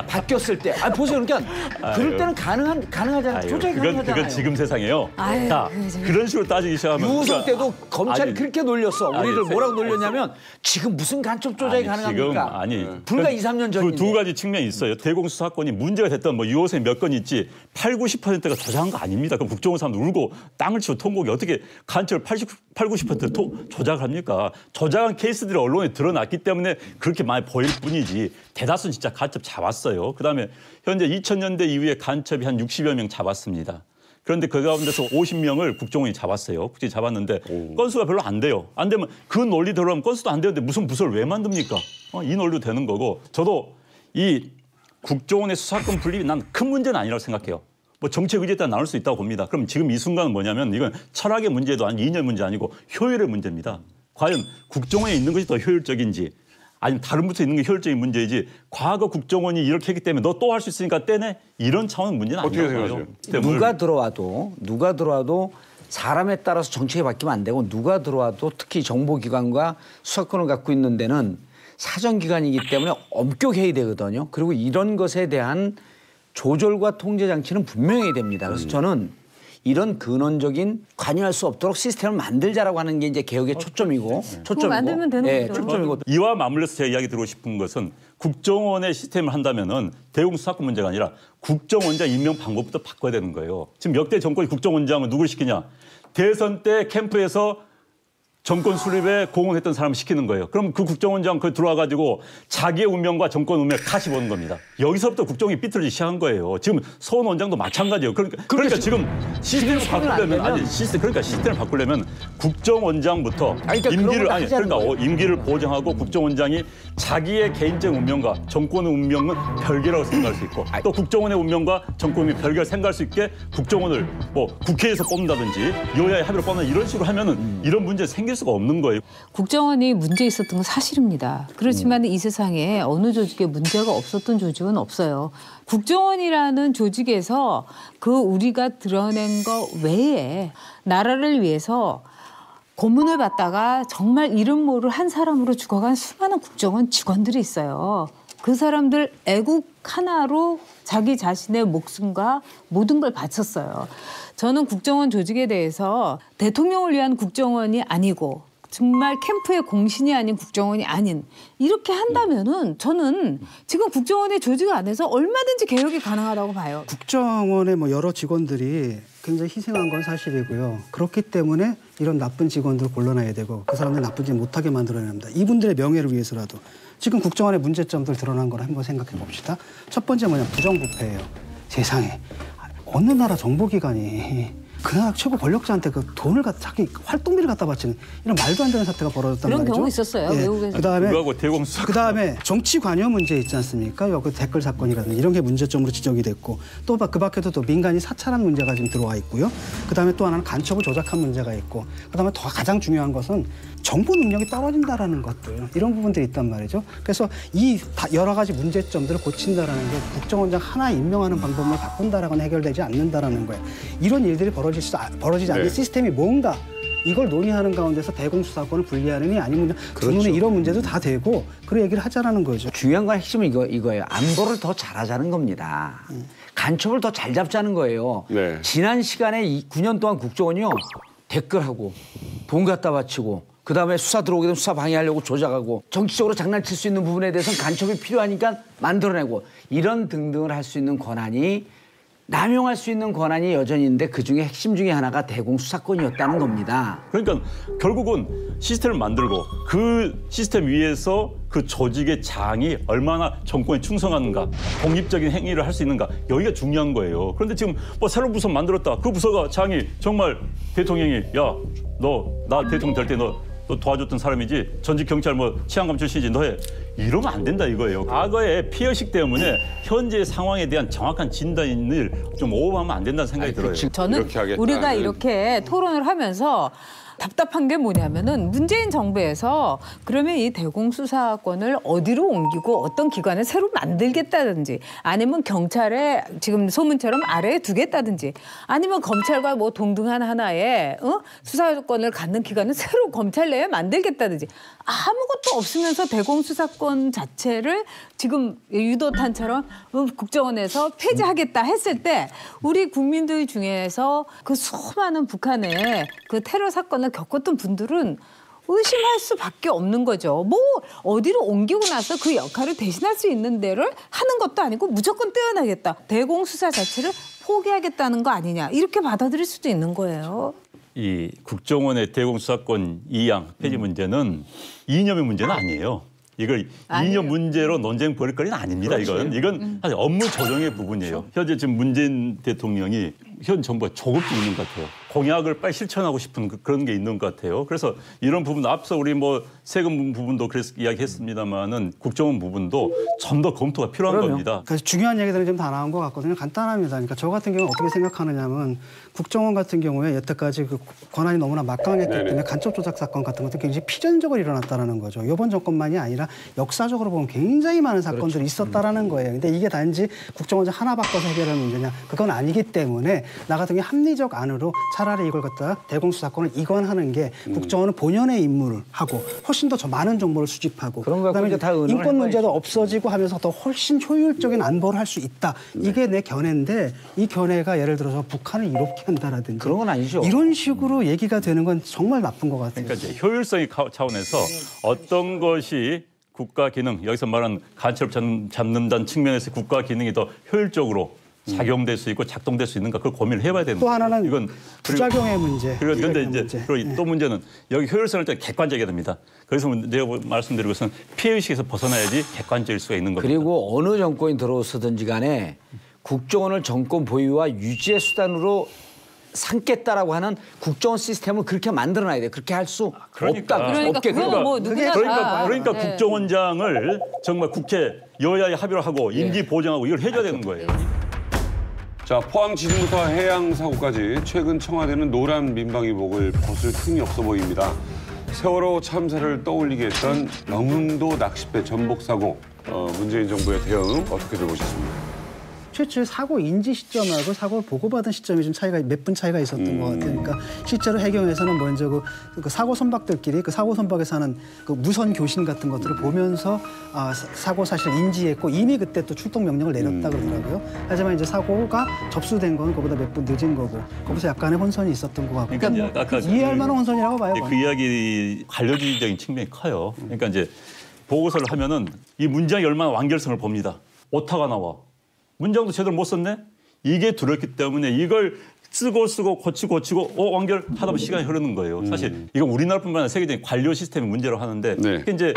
H: 바뀌었을 때, 보세요. 그러니까 그럴 때는 가능하잖아요. 조작이 가능하잖아요.
G: 그건 지금 세상이에요. 자, 그런 식으로 따지기 시작하면
H: 유우성 때도 검찰이 그렇게 놀렸어. 우리를 뭐라고 놀렸냐면 지금 무슨 간첩 조작이 가능합니까? 불과 2~3년 전인데.
G: 두 가지 측면이 있어요. 대공수사권이 문제가 됐던 유호성이 몇 건 있지 80~90%가 조작한 거 아닙니다. 그럼 국정원 사람들 울고 땅을 치고 통곡이 어떻게 간첩을 80~90% 조작합니까? 조작한 케이스들이 언론에 드러났기 때문에 그렇게 많이 보일 뿐이지 대다수는 진짜 간첩 잡았어요. 그다음에 현재 2000년대 이후에 간첩이 한 60여 명 잡았습니다. 그런데 그 가운데서 50명을 국정원이 잡았어요. 국정원이 잡았는데 건수가 별로 안 돼요. 안 되면 그 논리 들어가면 건수도 안 되는데 무슨 부서를 왜 만듭니까? 이 논리도 되는 거고 저도 이 국정원의 수사권 분립이 난 큰 문제는 아니라고 생각해요. 뭐 정책 의지에 따라 나눌 수 있다고 봅니다. 그럼 지금 이 순간은 뭐냐면 이건 철학의 문제도 아니고 이념 문제 아니고 효율의 문제입니다. 과연 국정원에 있는 것이 더 효율적인지 아니면 다른 부처 있는 게 효율적인 문제이지 과거 국정원이 이렇게 했기 때문에 너 또 할 수 있으니까 떼네 이런 차원 문제는
A: 어떻게
G: 아니라고요.
A: 생각하세요?
H: 누가 들어와도 사람에 따라서 정책이 바뀌면 안 되고 누가 들어와도 특히 정보기관과 수사권을 갖고 있는 데는 사정기관이기 때문에 엄격해야 되거든요. 그리고 이런 것에 대한 조절과 통제 장치는 분명히 됩니다. 그래서 저는 이런 근원적인 관여할 수 없도록 시스템을 만들자라고 하는 게 이제 개혁의 초점이고
F: 만들면 되는 거죠.
H: 초점이고
G: 이와 맞물려서 제가 이야기 드리고 싶은 것은 국정원의 시스템을 한다면은 대공수사권 문제가 아니라 국정원장 임명 방법부터 바꿔야 되는 거예요. 지금 역대 정권이 국정원장을 누구를 시키냐? 대선 때 캠프에서 정권 수립에 공헌했던 사람을 시키는 거예요. 그럼 그 국정원장 그 들어와가지고 자기의 운명과 정권 운명을 같이 보는 겁니다. 여기서부터 국정이 삐뚤어지기 시작한 거예요. 지금 서원 원장도 마찬가지예요. 그러니까 지금 시스템을 바꾸려면 시스템을 바꾸려면 국정원장부터 임기를 보장하고 국정원장이 자기의 개인적 운명과 정권의 운명은 별개라고 생각할 수 있고 또 국정원의 운명과 정권의 별개를 생각할 수 있게 국정원을 뭐 국회에서 뽑는다든지 여야의 합의로 뽑는 이런 식으로 하면은 이런 문제 생길 수가 없는 거예요.
F: 국정원이 문제 있었던 건 사실입니다. 그렇지만 이 세상에 어느 조직에 문제가 없었던 조직은 없어요. 국정원이라는 조직에서 그 우리가 드러낸 거 외에 나라를 위해서 고문을 받다가 정말 이름 모를 한 사람으로 죽어간 수많은 국정원 직원들이 있어요. 그 사람들 애국 하나로 자기 자신의 목숨과 모든 걸 바쳤어요. 저는 국정원 조직에 대해서 대통령을 위한 국정원이 아니고 정말 캠프의 공신이 아닌 국정원이 아닌 이렇게 한다면은 저는 지금 국정원의 조직 안에서 얼마든지 개혁이 가능하다고 봐요.
E: 국정원의 뭐 여러 직원들이 굉장히 희생한 건 사실이고요. 그렇기 때문에 이런 나쁜 직원들을 골라내야 되고 그 사람들 나쁜 짓 못하게 만들어야 합니다. 이분들의 명예를 위해서라도. 지금 국정원의 문제점들 드러난 걸 한번 생각해 봅시다. 첫 번째 부정부패예요. 세상에 어느 나라 정보기관이 그 나라 최고 권력자한테 그 돈을 자기 활동비를 갖다 바치는 이런 말도 안 되는 사태가 벌어졌단
F: 그런
E: 말이죠.
F: 경우 있었어요.
E: 네.
F: 외국에서.
E: 그다음에 정치 관여 문제 있지 않습니까? 여기 댓글 사건이라든지 이런 게 문제점으로 지적이 됐고 또 그 밖에도 또 민간이 사찰한 문제가 지금 들어와 있고요. 그다음에 또 하나는 간첩을 조작한 문제가 있고 그다음에 더 가장 중요한 것은 정보 능력이 떨어진다라는 것들 이런 부분들이 있단 말이죠. 그래서 이 여러 가지 문제점들을 고친다라는 게 국정원장 하나 임명하는 방법을 바꾼다라고는 해결되지 않는다라는 거예요. 이런 일들이 벌어지지 않는 시스템이 뭔가 이걸 논의하는 가운데서 대공수사권을 분리하느니 아니면 두 눈에 이런 문제도 다 되고 그런 얘기를 하자라는 거죠.
H: 중요한 건 핵심은 이거예요. 안보를 더 잘하자는 겁니다. 간첩을 더 잘 잡자는 거예요.
A: 네.
H: 지난 시간에 9년 동안 국정원이요. 댓글하고 돈 갖다 바치고 그다음에 수사 들어오게 되면 수사 방해하려고 조작하고 정치적으로 장난칠 수 있는 부분에 대해서는 간첩이 필요하니까 만들어내고 이런 등등을 할 수 있는 권한이 남용할 수 있는 권한이 여전히 있는데 그중에 핵심 중에 하나가 대공수사권이었다는 겁니다.
G: 그러니까 결국은 시스템을 만들고 그 시스템 위에서 그 조직의 장이 얼마나 정권에 충성하는가 독립적인 행위를 할 수 있는가 여기가 중요한 거예요. 그런데 지금 뭐 새로운 부서 만들었다. 그 부서가 장이 정말 대통령이 야 너 나 대통령 될 때 너 도와줬던 사람이지 전직 경찰 뭐 치안감 출신이지 너 해. 이러면 안 된다 이거예요. 과거의 피해식 때문에 현재 상황에 대한 정확한 진단을 좀 오버하면 안 된다는 생각이 들어요.
F: 저는 우리가 이렇게 토론을 하면서 답답한 게 뭐냐면은 문재인 정부에서 그러면 이 대공수사권을 어디로 옮기고 어떤 기관을 새로 만들겠다든지 아니면 경찰에 지금 소문처럼 아래에 두겠다든지 아니면 검찰과 뭐 동등한 하나의 수사권을 갖는 기관을 새로 검찰 내에 만들겠다든지 아무것도 없으면서 대공수사권 자체를 지금 유도탄처럼 국정원에서 폐지하겠다 했을 때 우리 국민들 중에서 그 수많은 북한의 그 테러 사건을 겪었던 분들은 의심할 수밖에 없는 거죠. 뭐 어디로 옮기고 나서 그 역할을 대신할 수 있는 데를 하는 것도 아니고 무조건 떼어내겠다. 대공수사 자체를 포기하겠다는 거 아니냐. 이렇게 받아들일 수도 있는 거예요.
G: 이 국정원의 대공수사권 이양 폐지 문제는 이념의 문제는 아니에요. 이걸 이념 문제로 논쟁 벌일 거리는 아닙니다. 이건 사실 업무 조정의 부분이에요. 현재 지금 문재인 대통령이 현 정부가 조급증 있는 것 같아요. 공약을 빨리 실천하고 싶은 그런 게 있는 것 같아요. 그래서 이런 부분 앞서 우리 뭐 세금 부분도 그래서 이야기했습니다만은 국정원 부분도 좀 더 검토가 필요한 겁니다.
E: 그래서 중요한 얘기들은 좀 다 나온 것 같거든요. 간단합니다. 그러니까 저 같은 경우는 어떻게 생각하느냐면 국정원 같은 경우에 여태까지 그 권한이 너무나 막강했기 때문에 간첩 조작 사건 같은 것도 굉장히 필연적으로 일어났다라는 거죠. 이번 정권만이 아니라 역사적으로 보면 굉장히 많은 사건들이 있었다라는 거예요. 근데 이게 단지 국정원장 하나 바꿔서 해결할 문제냐? 그건 아니기 때문에 나 같은 경우 합리적 안으로 차라리 이걸 갖다 대공수사권을 이관하는 게 국정원은 본연의 임무를 하고 훨씬 더 많은 정보를 수집하고
H: 그런 거 갖고
E: 그다음에
H: 이제 다 의논을
E: 인권 문제도
H: 해봐야죠.
E: 없어지고 하면서 더 훨씬 효율적인 안보를 할 수 있다. 이게 내 견해인데 이 견해가 예를 들어서 북한을 이롭게 한다라든지
H: 그런 건 아니죠.
E: 이런 식으로 얘기가 되는 건 정말 나쁜 것 같아요.
G: 그러니까 이제 효율성의 차원에서 어떤 것이 국가 기능, 여기서 말하는 간첩 잡는다는 측면에서 국가 기능이 더 효율적으로 작용될 수 있고 작동될 수 있는가 그걸 고민을 해봐야 되는
E: 또 하나는
G: 이건
E: 부작용의 문제.
G: 그런데 이제
E: 문제.
G: 그리고 또 문제는 여기 효율성을 좀 객관적이어야 됩니다. 그래서 내가 말씀드리고 있는 피해의식에서 벗어나야지 객관적일 수가 있는 겁니다.
H: 그리고 어느 정권이 들어서든지 간에 국정원을 정권 보유와 유지의 수단으로 삼겠다라고 하는 국정원 시스템을 그렇게 만들어놔야 돼요. 그렇게 할 수 없다.
F: 그러니까
H: 없게
F: 그거는 뭐 누구나 다.
G: 그러니까
F: 네.
G: 국정원장을 정말 국회 여야의 합의를 하고 임기 보장하고 이걸 해줘야 되는 거예요.
A: 자, 포항 지진부터 해양 사고까지 최근 청와대는 노란 민방위복을 벗을 틈이 없어 보입니다. 세월호 참사를 떠올리게 했던 영흥도 낚싯배 전복 사고, 문재인 정부의 대응 어떻게들 보셨습니까?
E: 실제 사고 인지 시점하고 사고를 보고받은 시점이 좀 차이가 몇 분 차이가 있었던 것 같아요. 그러니까 실제로 해경에서는 먼저 그 사고 선박들끼리 그 사고 선박에서 하는 그 무선 교신 같은 것들을 보면서 사고 사실을 인지했고 이미 그때 또 출동 명령을 내렸다 그러더라고요. 하지만 이제 사고가 접수된 건 그보다 몇 분 늦은 거고 거기서 약간의 혼선이 있었던 것 같고.
G: 그러니까
E: 뭐
G: 아까
E: 이해할 만한 혼선이라고 봐요.
G: 그 이야기 관료주의적인 측면이 커요. 그러니까 이제 보고서를 하면은 이 문장이 얼마나 완결성을 봅니다. 오타가 나와. 문장도 제대로 못 썼네? 이게 두렵기 때문에 이걸 쓰고 고치고 완결하다 보면 시간이 흐르는 거예요. 사실 이건 우리나라뿐만 아니라 세계적인 관료 시스템의 문제로 하는데
A: 네.
G: 이제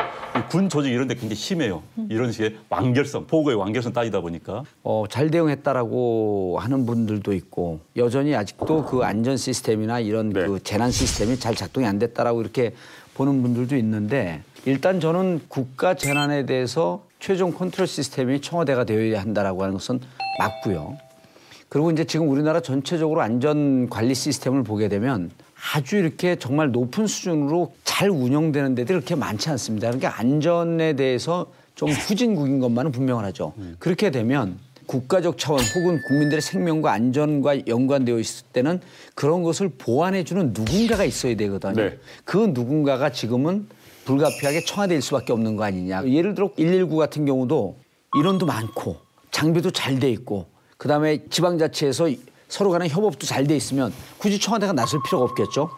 G: 군 조직 이런 데 굉장히 심해요. 이런 식의 완결성, 보고의 완결성 따지다 보니까.
H: 잘 대응했다라고 하는 분들도 있고 여전히 아직도 그 안전 시스템이나 이런
A: 네.
H: 그 재난 시스템이 잘 작동이 안 됐다라고 이렇게 보는 분들도 있는데 일단 저는 국가 재난에 대해서 최종 컨트롤 시스템이 청와대가 되어야 한다라고 하는 것은 맞고요. 그리고 이제 지금 우리나라 전체적으로 안전 관리 시스템을 보게 되면 아주 이렇게 정말 높은 수준으로 잘 운영되는 데들이 그렇게 많지 않습니다. 그러니까 안전에 대해서 좀 후진국인 것만은 분명하죠. 그렇게 되면 국가적 차원 혹은 국민들의 생명과 안전과 연관되어 있을 때는 그런 것을 보완해주는 누군가가 있어야 되거든요.
A: 네.
H: 그 누군가가 지금은 불가피하게 청와대일 수밖에 없는 거 아니냐. 예를 들어 119 같은 경우도 인원도 많고 장비도 잘 돼 있고 그다음에 지방자치에서 서로 간의 협업도 잘 돼 있으면 굳이 청와대가 나설 필요가 없겠죠.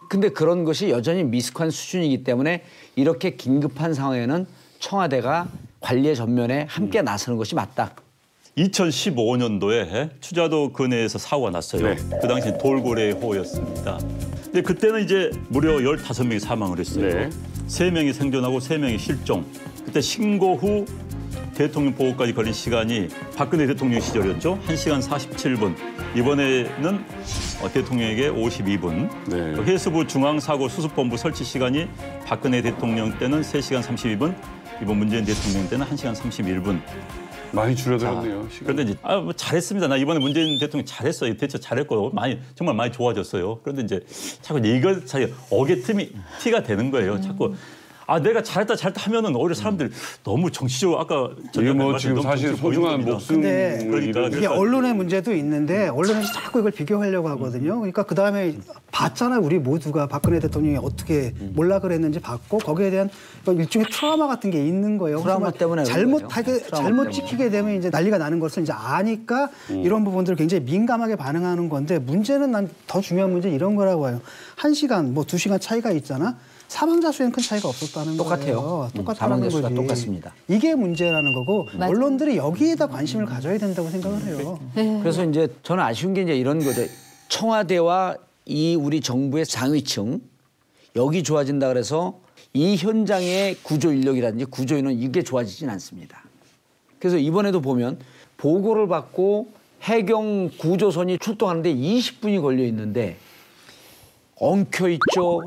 H: 근데 그런 것이 여전히 미숙한 수준이기 때문에 이렇게 긴급한 상황에는 청와대가 관리의 전면에 함께 나서는 것이 맞다.
G: 2015년도에 추자도 근해에서 사고가 났어요.
A: 네.
G: 그 당시 돌고래호였습니다. 근데 그때는 이제 무려 15명이 사망을 했어요.
A: 네.
G: 3명이 생존하고 3명이 실종. 그때 신고 후 대통령 보고까지 걸린 시간이 박근혜 대통령 시절이었죠. 1시간 47분. 이번에는 대통령에게 52분.
A: 네.
G: 해수부 중앙사고 수습본부 설치 시간이 박근혜 대통령 때는 3시간 32분. 이번 문재인 대통령 때는 1시간 31분.
A: 많이 줄어들었네요. 시간.
G: 그런데 이제 뭐 잘했습니다. 나 이번에 문재인 대통령 잘했어요. 대처 잘했고 정말 많이 좋아졌어요. 그런데 이제 자꾸 이거 자기 어깨틈이 티가 되는 거예요. 자꾸 내가 잘했다 하면은 오히려 사람들이 너무 정치적으로 아까
A: 이게 뭐 지금 사실 소중한 목숨
E: 근데
G: 그러니까
E: 이게 언론의 문제도 있는데 언론에서 자꾸 이걸 비교하려고 하거든요. 그러니까 그다음에 봤잖아요. 우리 모두가 박근혜 대통령이 어떻게 몰라 그랬는지 봤고 거기에 대한 일종의 트라우마 같은 게 있는 거예요.
H: 트라우마 때문에
E: 잘못
H: 때문에.
E: 찍히게 되면 이제 난리가 나는 것을 이제 아니까 이런 부분들을 굉장히 민감하게 반응하는 건데 문제는 난 더 중요한 문제 이런 거라고 봐요. 1시간 뭐 2시간 차이가 있잖아. 사망자 수에는 큰 차이가 없었다는
H: 똑같아요.
E: 거예요. 똑같다는
H: 사망자 수가
E: 거지.
H: 똑같습니다.
E: 이게 문제라는 거고
F: 맞아요.
E: 언론들이 여기에다 관심을 가져야 된다고 생각을 해요.
H: 그래서 이제 저는 아쉬운 게 이제 이런 거죠. 청와대와 이 우리 정부의 상위층 여기 좋아진다 그래서 이 현장의 구조 인력이라든지 구조인은 이게 좋아지진 않습니다. 그래서 이번에도 보면 보고를 받고 해경 구조선이 출동하는데 20분이 걸려 있는데 엉켜 있죠.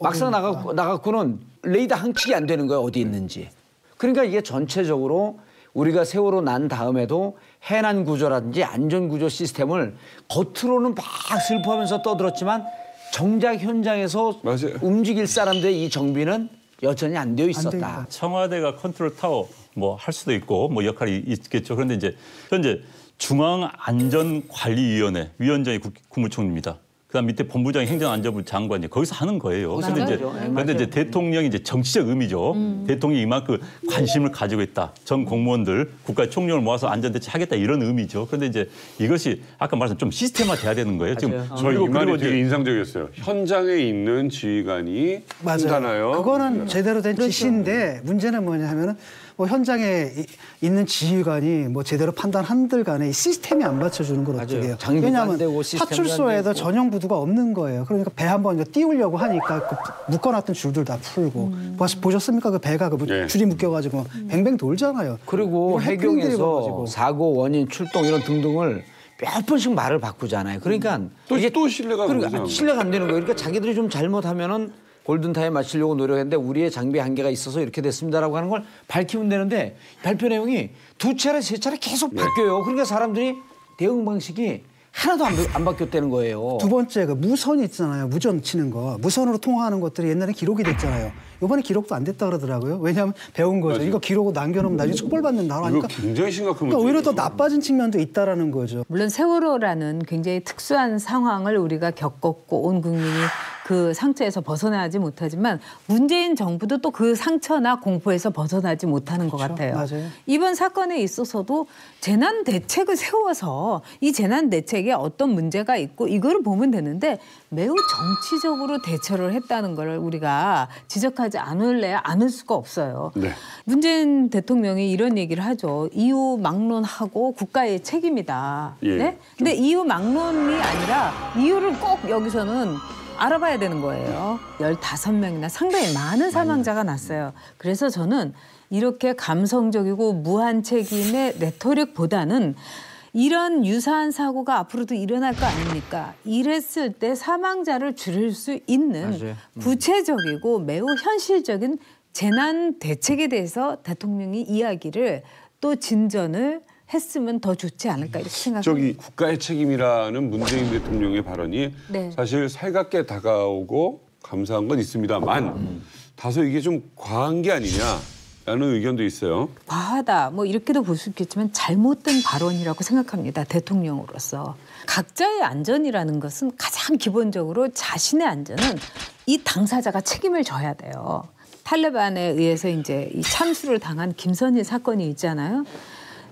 H: 막상 나가고는 레이더 항측이 안 되는 거예요. 어디 있는지. 그러니까 이게 전체적으로 우리가 세월호 난 다음에도 해난 구조라든지 안전 구조 시스템을 겉으로는 막 슬퍼하면서 떠들었지만 정작 현장에서
A: 맞아요.
H: 움직일 사람들의 이 정비는 여전히 안 되어 있었다.
G: 청와대가 컨트롤 타워 뭐 할 수도 있고 뭐 역할이 있겠죠. 그런데 이제 현재 중앙안전관리위원회 위원장이 국무총리입니다. 그다음 밑에 본부장이 행정안전부 장관이 거기서 하는 거예요. 그런데 이제 대통령이 이제 정치적 의미죠. 대통령이 이만큼 관심을 가지고 있다. 전 공무원들 국가의 총력을 모아서 안전대책하겠다 이런 의미죠. 그런데 이제 이것이 아까 말씀 좀 시스템화돼야 되는 거예요. 지금
A: 저희 이 말이 되게 인상적이었어요. 현장에 있는 지휘관이 한다나요?
E: 그거는 제대로 된 지시인데 문제는 뭐냐 하면은 뭐 현장에 있는 지휘관이 뭐 제대로 판단한들 간에 이 시스템이 안 받쳐주는 걸 어떻게 해요?
H: 장비도 안 되고
E: 왜냐하면
H: 시스템도 안
E: 파출소에도
H: 되고.
E: 전용 부두가 없는 거예요. 그러니까 배 한번 띄우려고 하니까 그 묶어놨던 줄들 다 풀고 보셨습니까? 그 배가 그
A: 네.
E: 줄이 묶여가지고 뱅뱅 돌잖아요.
H: 그리고
E: 이거 해프닝들이
H: 해경에서
E: 벌어지고.
H: 사고 원인, 출동 이런 등등을 몇 번씩 말을 바꾸잖아요. 그러니까
A: 또 신뢰가 안 되죠.
H: 신뢰가 안 되는 거예요. 그러니까 자기들이 좀 잘못하면은 골든타임 맞추려고 노력했는데 우리의 장비 한계가 있어서 이렇게 됐습니다라고 하는 걸 밝히면 되는데 발표 내용이 2차례, 3차례 계속 바뀌어요. 그러니까 사람들이 대응 방식이 하나도 안 바뀌었다는 거예요.
E: 두 번째 그 무선 있잖아요. 무전 치는 거. 무선으로 통화하는 것들이 옛날에 기록이 됐잖아요. 이번에 기록도 안 됐다 그러더라고요. 왜냐하면 배운 거죠. 이거 기록 남겨놓으면 나중에 처벌받는다
A: 이거
E: 하니까
A: 굉장히 심각한
E: 그러니까
A: 문제예요.
E: 오히려 더 나빠진 측면도 있다라는 거죠.
F: 물론 세월호라는 굉장히 특수한 상황을 우리가 겪었고 온 국민이 그 상처에서 벗어나지 못하지만 문재인 정부도 또 그 상처나 공포에서 벗어나지 못하는 것 같아요.
E: 맞아요.
F: 이번 사건에 있어서도 재난 대책을 세워서 이 재난 대책에 어떤 문제가 있고 이거를 보면 되는데 매우 정치적으로 대처를 했다는 걸 우리가 지적하지 않을 수가 없어요.
A: 네.
F: 문재인 대통령이 이런 얘기를 하죠. 이유 막론하고 국가의 책임이다.
A: 예.
F: 네? 근데 이유 막론이 아니라 이유를 꼭 여기서는 알아봐야 되는 거예요. 15명이나 상당히 많은 사망자가 났어요. 그래서 저는 이렇게 감성적이고 무한 책임의 레토릭보다는 이런 유사한 사고가 앞으로도 일어날 거 아닙니까? 이랬을 때 사망자를 줄일 수 있는 구체적이고 매우 현실적인 재난 대책에 대해서 대통령이 이야기를 또 진전을 했으면 더 좋지 않을까 이렇게 생각합니다.
A: 저기 국가의 책임이라는 문재인 대통령의 발언이
F: 네.
A: 사실 살갑게 다가오고 감사한 건 있습니다만 다소 이게 좀 과한 게 아니냐라는 의견도 있어요.
F: 과하다 뭐 이렇게도 볼 수 있겠지만 잘못된 발언이라고 생각합니다. 대통령으로서. 각자의 안전이라는 것은 가장 기본적으로 자신의 안전은 이 당사자가 책임을 져야 돼요. 탈레반에 의해서 이제 이 참수를 당한 김선일 사건이 있잖아요.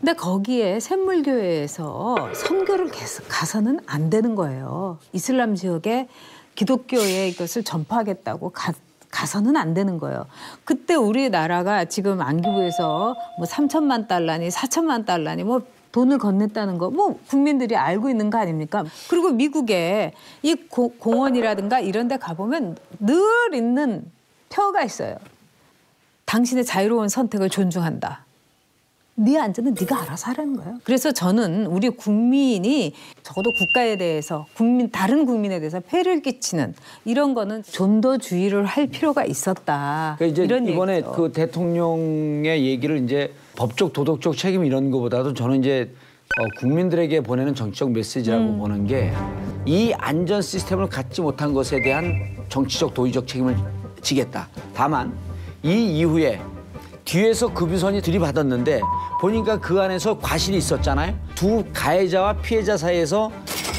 F: 근데 거기에 샘물교회에서 선교를 계속 가서는 안 되는 거예요. 이슬람 지역에 기독교의 이것을 전파하겠다고 가서는 안 되는 거예요. 그때 우리나라가 지금 안기부에서 뭐 3천만 달러니 4천만 달러니 뭐 돈을 건넸다는 거 뭐 국민들이 알고 있는 거 아닙니까? 그리고 미국에 이 공원이라든가 이런 데 가보면 늘 있는 표가 있어요. 당신의 자유로운 선택을 존중한다. 네 안전은 네가 알아서 하라는 거예요. 그래서 저는 우리 국민이 적어도 국가에 대해서 다른 국민에 대해서 폐를 끼치는 이런 거는 좀 더 주의를 할 필요가 있었다.
H: 그러니까 이제
F: 이런
H: 이번에
F: 얘기죠.
H: 그 대통령의 얘기를 이제 법적 도덕적 책임 이런 거보다도 저는 이제 국민들에게 보내는 정치적 메시지라고 보는 게 이 안전 시스템을 갖지 못한 것에 대한 정치적 도의적 책임을 지겠다. 다만 이 이후에 뒤에서 급유선이 들이받았는데 보니까 그 안에서 과실이 있었잖아요. 두 가해자와 피해자 사이에서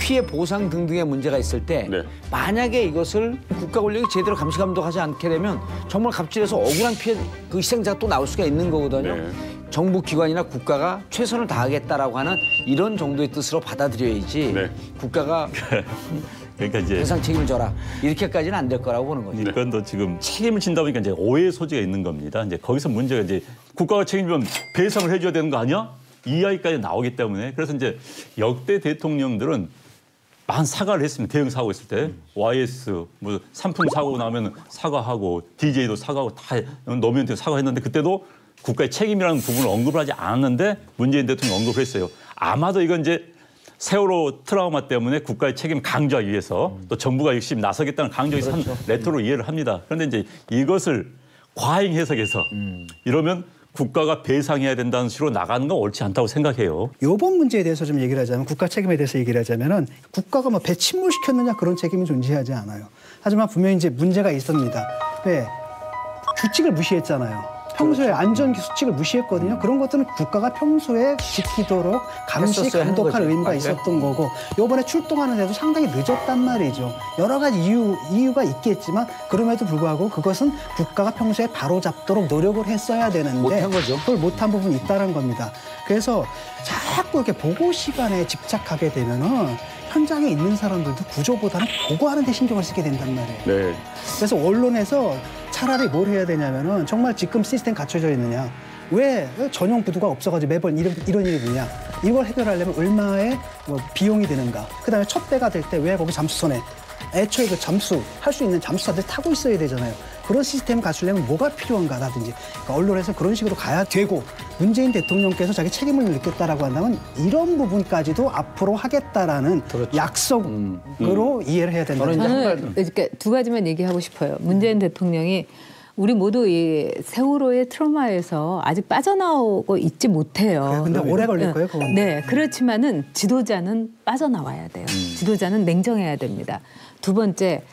H: 피해 보상 등등의 문제가 있을 때
A: 네.
H: 만약에 이것을 국가 권력이 제대로 감시 감독하지 않게 되면 정말 갑질해서 억울한 피해 그 희생자가 또 나올 수가 있는 거거든요.
A: 네.
H: 정부 기관이나 국가가 최선을 다하겠다라고 하는 이런 정도의 뜻으로 받아들여야지
A: 네.
H: 국가가
G: 그러니까 이제
H: 배상 책임을 져라 이렇게까지는 안 될 거라고 보는 거죠.
G: 이건도 지금 책임을 진다 보니까 이제 오해 소지가 있는 겁니다. 이제 거기서 문제가 이제 국가가 책임지면 배상을 해줘야 되는 거 아니야? 이 이야기까지 나오기 때문에 그래서 이제 역대 대통령들은 많은 사과를 했습니다. 대형 사고 있을 때 YS 뭐 산풍 사고 나면 사과하고 DJ도 사과하고 다 노무현한테 사과했는데 그때도 국가의 책임이라는 부분을 언급을 하지 않았는데 문재인 대통령이 언급을 했어요. 아마도 이건 이제 세월호 트라우마 때문에 국가의 책임 강조하기 위해서 또 정부가 역시 나서겠다는 강조해서 한 레터로 이해를 합니다. 그런데 이제 이것을 과잉 해석해서 이러면 국가가 배상해야 된다는 식으로 나가는 건 옳지 않다고 생각해요.
E: 이번 문제에 대해서 좀 얘기를 하자면 국가 책임에 대해서 얘기를 하자면은 국가가 뭐 배 침몰시켰느냐 그런 책임이 존재하지 않아요. 하지만 분명히 이제 문제가 있습니다. 왜? 규칙을 무시했잖아요. 평소에 안전 수칙을 무시했거든요. 그런 것들은 국가가 평소에 지키도록 감시,
H: 했었어야 하는
E: 감독할
H: 거죠.
E: 의무가
H: 맞아요.
E: 있었던 거고 이번에 출동하는데도 상당히 늦었단 말이죠. 여러 가지 이유가 있겠지만 그럼에도 불구하고 그것은 국가가 평소에 바로잡도록 노력을 했어야 되는데
H: 못한 거죠.
E: 그걸 못한 부분이 있다는 겁니다. 그래서 자꾸 이렇게 보고 시간에 집착하게 되면은 현장에 있는 사람들도 구조보다는 보고하는 데 신경을 쓰게 된단 말이에요.
G: 네.
E: 그래서 언론에서 차라리 뭘 해야 되냐면은 정말 지금 시스템 갖춰져 있느냐. 왜 전용 구두가 없어가지고 매번 이런 일이 있느냐. 이걸 해결하려면 얼마의 뭐 비용이 드는가. 그다음에 첫 배가 될 때 왜 거기 잠수선에 애초에 그 할 수 있는 잠수사들 타고 있어야 되잖아요. 그런 시스템을 갖추려면 뭐가 필요한가라든지 그러니까 언론에서 그런 식으로 가야 되고 문재인 대통령께서 자기 책임을 느꼈다라고 한다면 이런 부분까지도 앞으로 하겠다라는 약속으로 이해를 해야 된다.
F: 저는 이렇게 두 가지만 얘기하고 싶어요. 문재인 대통령이 우리 모두 이 세월호의 트라우마에서 아직 빠져나오고 있지 못해요.
E: 근데 오래 걸릴 거예요, 그건.
F: 네, 그렇지만은 지도자는 빠져나와야 돼요. 지도자는 냉정해야 됩니다. 두 번째,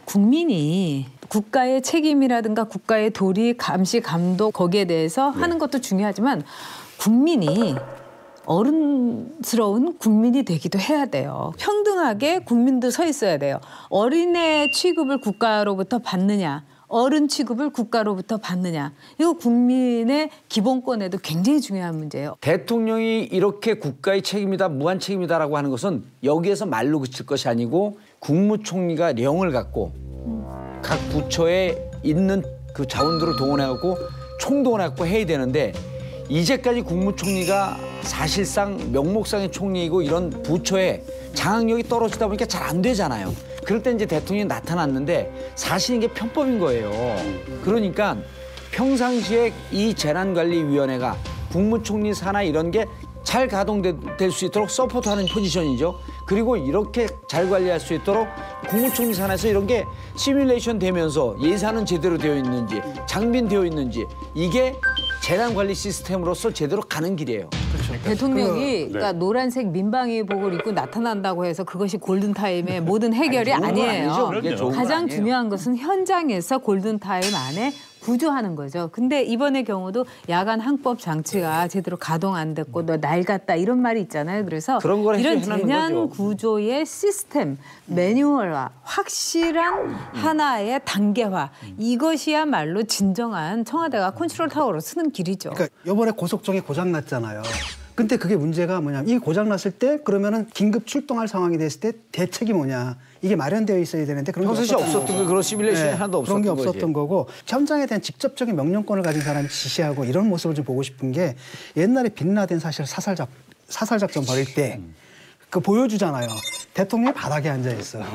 F: 국민이 국가의 책임이라든가 국가의 도리, 감시, 감독 거기에 대해서 하는 것도 중요하지만 국민이 어른스러운 국민이 되기도 해야 돼요. 평등하게 국민도 서 있어야 돼요. 어린애 취급을 국가로부터 받느냐. 어른 취급을 국가로부터 받느냐. 이거 국민의 기본권에도 굉장히 중요한 문제예요.
H: 대통령이 이렇게 국가의 책임이다, 무한 책임이다라고 하는 것은 여기에서 말로 그칠 것이 아니고 국무총리가 령을 갖고 각 부처에 있는 그 자원들을 동원해갖고 총동원해갖고 해야 되는데 이제까지 국무총리가 사실상 명목상의 총리이고 이런 부처에 장악력이 떨어지다 보니까 잘 안 되잖아요. 그럴 때 이제 대통령이 나타났는데 사실 이게 편법인 거예요. 그러니까 평상시에 이 재난관리위원회가 국무총리 산하 이런 게 잘 가동될 수 있도록 서포트하는 포지션이죠. 그리고 이렇게 잘 관리할 수 있도록 국무총리 산하에서 이런 게 시뮬레이션 되면서 예산은 제대로 되어 있는지 장비는 되어 있는지 이게 재난관리 시스템으로서 제대로 가는 길이에요.
F: 대통령이 그러니까 노란색 민방위복을 입고 나타난다고 해서 그것이 골든타임의 모든 해결이
H: 좋은 건
F: 아니에요.
H: 아니죠. 그게 좋은 건
F: 가장
H: 아니에요.
F: 중요한 것은 현장에서 골든타임 안에 구조하는 거죠. 근데 이번의 경우도 야간 항법 장치가 제대로 가동 안 됐고 너 낡았다 이런 말이 있잖아요. 그래서
H: 그런 걸
F: 이런
H: 해놓는
F: 재난
H: 거죠.
F: 구조의 시스템, 매뉴얼화, 확실한 하나의 단계화 이것이야말로 진정한 청와대가 컨트롤 타워로 쓰는 길이죠.
E: 그러니까 이번에 고속정이 고장 났잖아요. 근데 그게 문제가 뭐냐면 이 고장 났을 때 그러면은 긴급 출동할 상황이 됐을 때 대책이 뭐냐. 이게 마련되어 있어야 되는데 그런 게
H: 평소시 없었던
E: 거고.
H: 거 그런 시뮬레이션이 하나도
E: 그런 게
H: 없었던 거지.
E: 없었던 거고 현장에 대한 직접적인 명령권을 가진 사람이 지시하고 이런 모습을 좀 보고 싶은 게 옛날에 빈라덴 사실 사살작전 벌일 때 그 보여주잖아요. 대통령이 바닥에 앉아 있어요.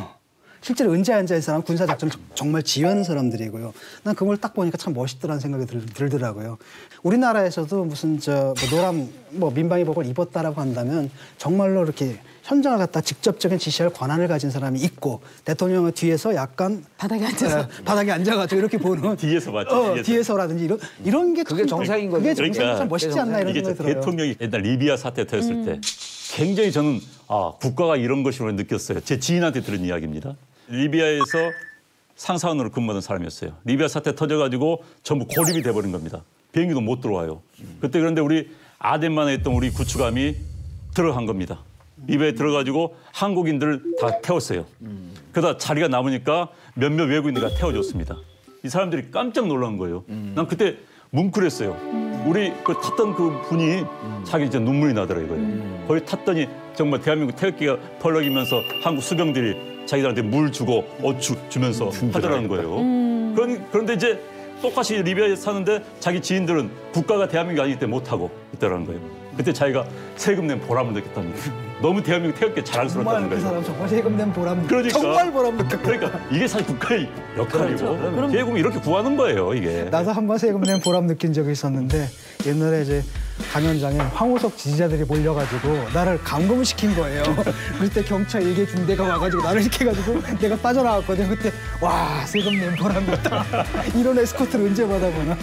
E: 실제로 은재 앉아 있는 사람은 군사작전 정말 지휘하는 사람들이고요. 난 그걸 딱 보니까 참 멋있더라는 생각이 들더라고요. 우리나라에서도 무슨 노란 민방위복을 입었다라고 한다면 정말로 이렇게 현장을 갖다 직접적인 지시할 권한을 가진 사람이 있고 대통령은 뒤에서 약간 바닥에 앉아가지고 이렇게 보는
G: 뒤에서 맞죠.
E: 뒤에서라든지 이런 게
H: 그게 정상인 거죠.
E: 그게 정상이 참 멋있지 않나 이런
G: 이게
E: 생각이 들어요.
G: 대통령이 옛날 리비아 사태 터졌을 때 굉장히 저는 국가가 이런 것이라고 느꼈어요. 제 지인한테 들은 이야기입니다. 리비아에서 상사원으로 근무하던 사람이었어요. 리비아 사태 터져가지고 전부 고립이 돼버린 겁니다. 비행기도 못 들어와요. 그때 그런데 우리 아덴만에 있던 우리 구축함이 들어간 겁니다. 리비아에 들어가지고 한국인들을 다 태웠어요. 그러다 자리가 남으니까 몇몇 외국인들이 태워줬습니다. 이 사람들이 깜짝 놀란 거예요. 난 그때 뭉클했어요. 우리 그 탔던 그 분이 자기 이제 눈물이 나더라고요. 거기 탔더니 정말 대한민국 태극기가 펄럭이면서 한국 수병들이 자기들한테 물 주고 옷 주면서 하더라는 거예요. 그런데 이제 똑같이 리비아에 사는데 자기 지인들은 국가가 대한민국이 아니기 때문에 못하고 있다는 거예요. 그때 자기가 세금 낸 보람을 느꼈답니다. 너무 대한민국 태극기 자랑스럽다는
E: 정말 그
G: 거예요.
E: 사람 정말 세금 낸 보람
G: 그러니까.
E: 정말 보람 느꼈고
G: 그러니까 이게 사실 국가의 역할이고 세금을 이렇게 구하는 거예요. 이게.
E: 나도 한번 세금 낸 보람 느낀 적이 있었는데 옛날에 이제 강연장에 황우석 지지자들이 몰려가지고 나를 감금을 시킨 거예요. 그때 경찰 일개 중대가 와가지고 나를 이렇게 해가지고 내가 빠져나왔거든요. 그때 와 세금 낸 보람이 있다. 이런 에스코트를 언제 받아보나.